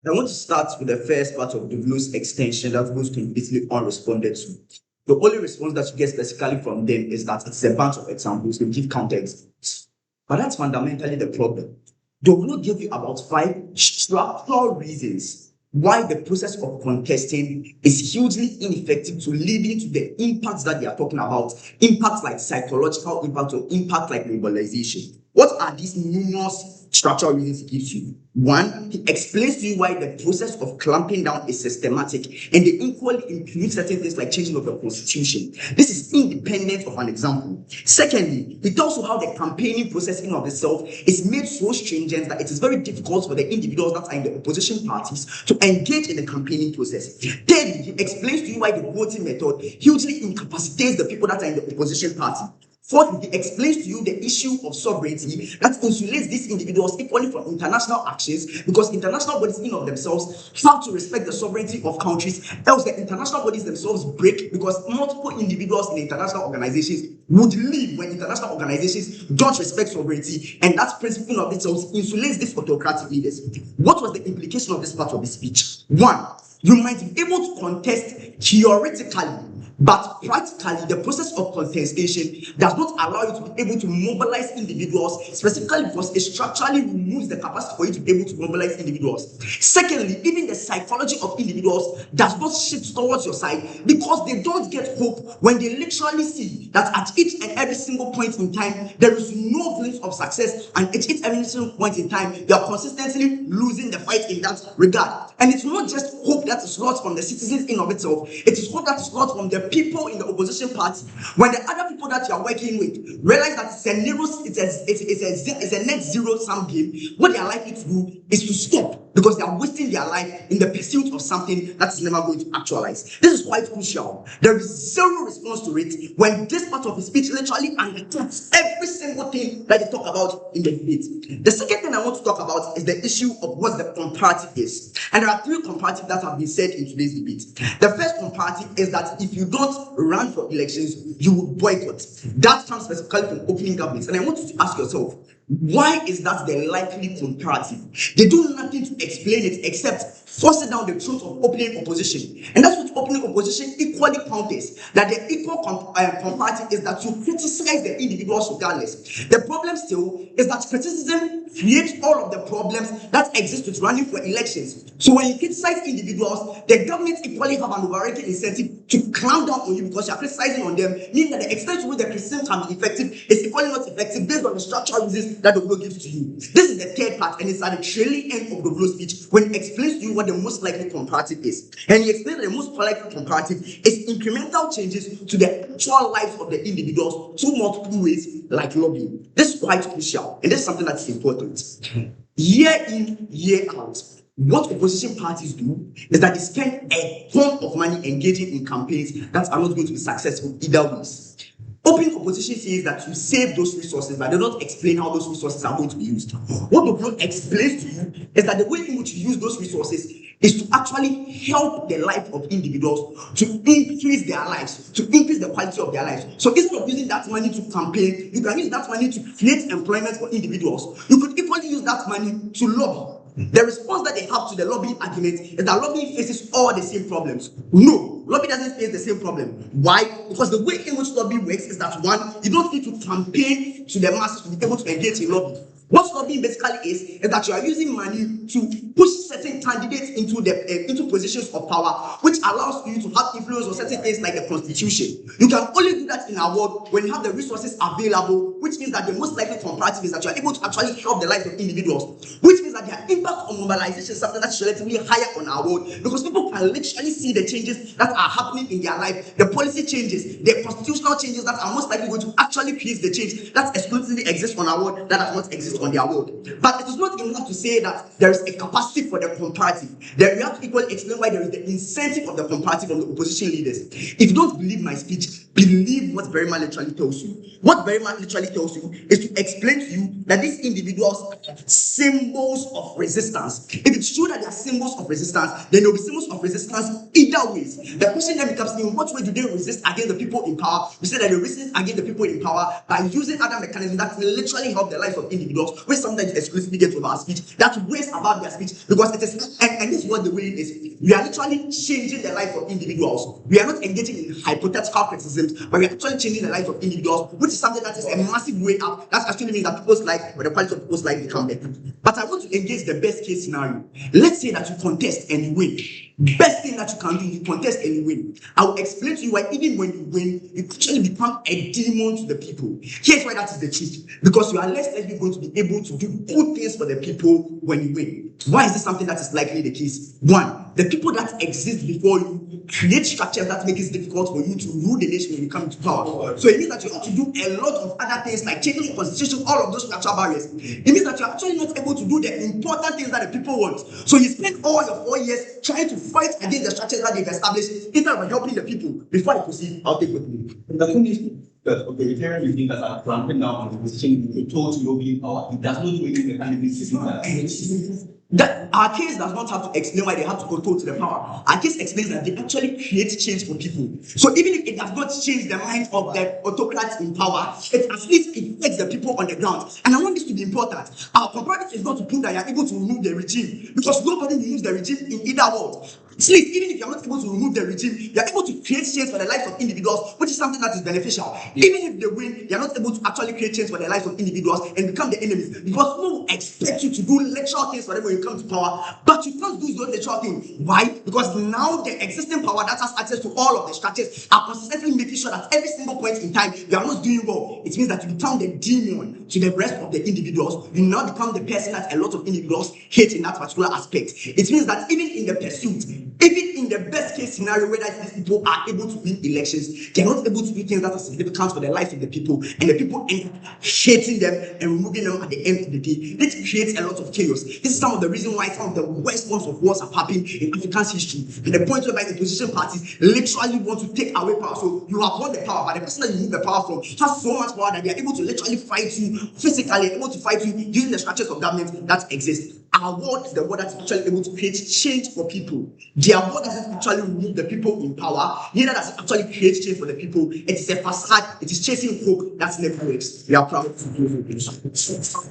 I want to start with the first part of Dorvlo's extension that goes completely unresponded to. The only response that you get specifically from them is that it's a bunch of examples, they give counter-examples. But that's fundamentally the problem. Dorvlo gave you about 5 structural reasons why the process of contesting is hugely ineffective to leading to the impacts that they are talking about, impacts like psychological impact or impact like mobilization. What are these numerous structural reasons he gives you? One, he explains to you why the process of clamping down is systematic and they equally include certain things like changing of the constitution. This is independent of an example. Secondly, he tells you how the campaigning process in of itself is made so stringent that it is very difficult for the individuals that are in the opposition parties to engage in the campaigning process. Thirdly, he explains to you why the voting method hugely incapacitates the people that are in the opposition party. Fourthly, he explains to you the issue of sovereignty that insulates these individuals equally from international actions because international bodies in of themselves have to respect the sovereignty of countries, else the international bodies themselves break because multiple individuals in international organizations would leave when international organizations don't respect sovereignty, and that principle in of itself insulates these autocratic leaders. What was the implication of this part of the speech? One, you might be able to contest theoretically, but practically, the process of contestation does not allow you to be able to mobilize individuals, specifically because it structurally removes the capacity for you to be able to mobilize individuals. Secondly, even the psychology of individuals does not shift towards your side because they don't get hope when they literally see that at each and every single point in time, there is no glimpse of success, and at each and every single point in time, they are consistently losing the fight in that regard. And it's not just hope that is lost from the citizens in of itself, it is hope that is lost from the people in the opposition party. When the other people that you are working with realize that it's a net zero sum game, what they are likely to do is to stop because they are wasting their life in the pursuit of something that is never going to actualize. This is quite crucial. There is zero response to it when this part of the speech literally undercuts every single thing that they talk about in the debate. The second thing I want to talk about is the issue of what the comparative is. And there are 3 comparatives that have been said in today's debate. The first comparative is that if you don't run for elections, you will boycott. That comes specifically from opening governments. And I want you to ask yourself, why is that the likely comparative? They do nothing to explain it except forcing down the truth of opening opposition. And that's what opening opposition equally counters. That the equal comparative is that you criticize the individuals regardless. The problem still is that criticism creates all of the problems that exist with running for elections. So when you criticize individuals, the government equally have an overriding incentive to clamp down on you because you are criticizing on them, meaning that the extent to which the criticism can be effective is equally not effective based on the structural reasons that Dorvlo gives to you. This is the third part, and it's at the trailing end of Dorvlo's speech when he explains to you what the most likely comparative is. And he explains that the most likely comparative is incremental changes to the actual lives of the individuals through multiple ways like lobbying. This is quite crucial, and this is something that's important. Year in, year out, what opposition parties do is that they spend a ton of money engaging in campaigns that are not going to be successful either ways. Open opposition says that you save those resources, but they don't explain how those resources are going to be used. What Dorvlo explains to you is that the way in which you use those resources is to actually help the life of individuals to increase their lives, to increase the quality of their lives. So instead of using that money to campaign, you can use that money to create employment for individuals. You could equally use that money to lobby. The response that they have to the lobbying argument is that lobbying faces all the same problems. No, lobby doesn't face the same problem. Why? Because the way in which lobby works is that one, you don't need to campaign to the masses to be able to engage in lobby. What lobbying basically is that you are using money to push certain candidates into positions of power, which allows you to have influence on certain things like the constitution. You can only do that in our world when you have the resources available, which means that the most likely comparative is that you are able to actually help the lives of individuals, which means that their impact on mobilization is something that's relatively higher on our world because people can literally see the changes that are happening in their life, the policy changes, the constitutional changes that are most likely going to actually create the change that exclusively exists on our world that does not exist on their world. But it is not enough to say that there is a capacity for the comparative. Then we have to equally explain why there is the incentive of the comparative from the opposition leaders. If you don't believe my speech, believe what Barimah literally tells you. What Barimah literally tells you is to explain to you that these individuals are symbols of resistance. If it's true that they are symbols of resistance, then there will be symbols of resistance either ways. The question then becomes, in what way do they resist against the people in power? We say that they resist against the people in power by using other mechanisms that literally help the lives of individuals individuals, which sometimes exclusively get over our speech, that waste about their speech, because it is, and this is what the way it is. We are literally changing the life of individuals. We are not engaging in hypothetical criticisms, but we are actually changing the life of individuals, which is something that is a massive way up. That actually means that people's life, or the quality of people's life, become better. But I want to engage the best case scenario. Let's say that you contest and you win. Best thing that you can do, you contest and you win. I will explain to you why even when you win, you actually become a demon to the people. Here's why that is the truth. Because you are less likely going to be able to do good things for the people when you win. Why is this something that is likely the case? One, the people that exist before you create structures that make it difficult for you to rule the nation when you come into power. So it means that you have to do a lot of other things like changing the constitution, all of those structural barriers. It means that you're actually not able to do the important things that the people want. So you spend all your 4 years trying to fight against the structures that they've established instead of helping the people. Before I proceed, I'll take with me. The thing is that okay, the parent you think that are clamping down on the position you told to be in power, it does not do anything the candidate system. That our case does not have to explain why they have to control to the power. Our case explains that they actually create change for people. So even if it does not change the mind of the autocrats in power, it at least affects the people on the ground. And I want this to be important. Our comparative is not to prove that you are able to remove the regime, because nobody removes the regime in either world. Sleep, even if you're not able to remove the regime, you're able to create change for the lives of individuals, which is something that is beneficial. Even if they win, you're not able to actually create change for the lives of individuals and become the enemies, because people will expect you to do literal things for them when you come to power, but you can't do those literal things. Why? Because now the existing power that has access to all of the structures are consistently making sure that every single point in time you are not doing well. It means that you become the demon to the rest of the individuals. You now become the person that a lot of individuals hate in that particular aspect. It means that even in the pursuit, even in the best case scenario where these people are able to win elections, they are not able to do things that are significant for the life of the people, and the people end up hating them and removing them at the end of the day. This creates a lot of chaos. This is some of the reasons why some of the worst forms of wars have happened in African history. And the point whereby the opposition parties literally want to take away power. So you have won the power, but the person that you need the power from has so much power that they are able to literally fight you physically, able to fight you using the structures of government that exist. Our world is the world that's actually able to create change for people. Their world doesn't actually remove the people in power, neither does it actually create change for the people. It is a facade, it is chasing hope that never works. We are proud to do this.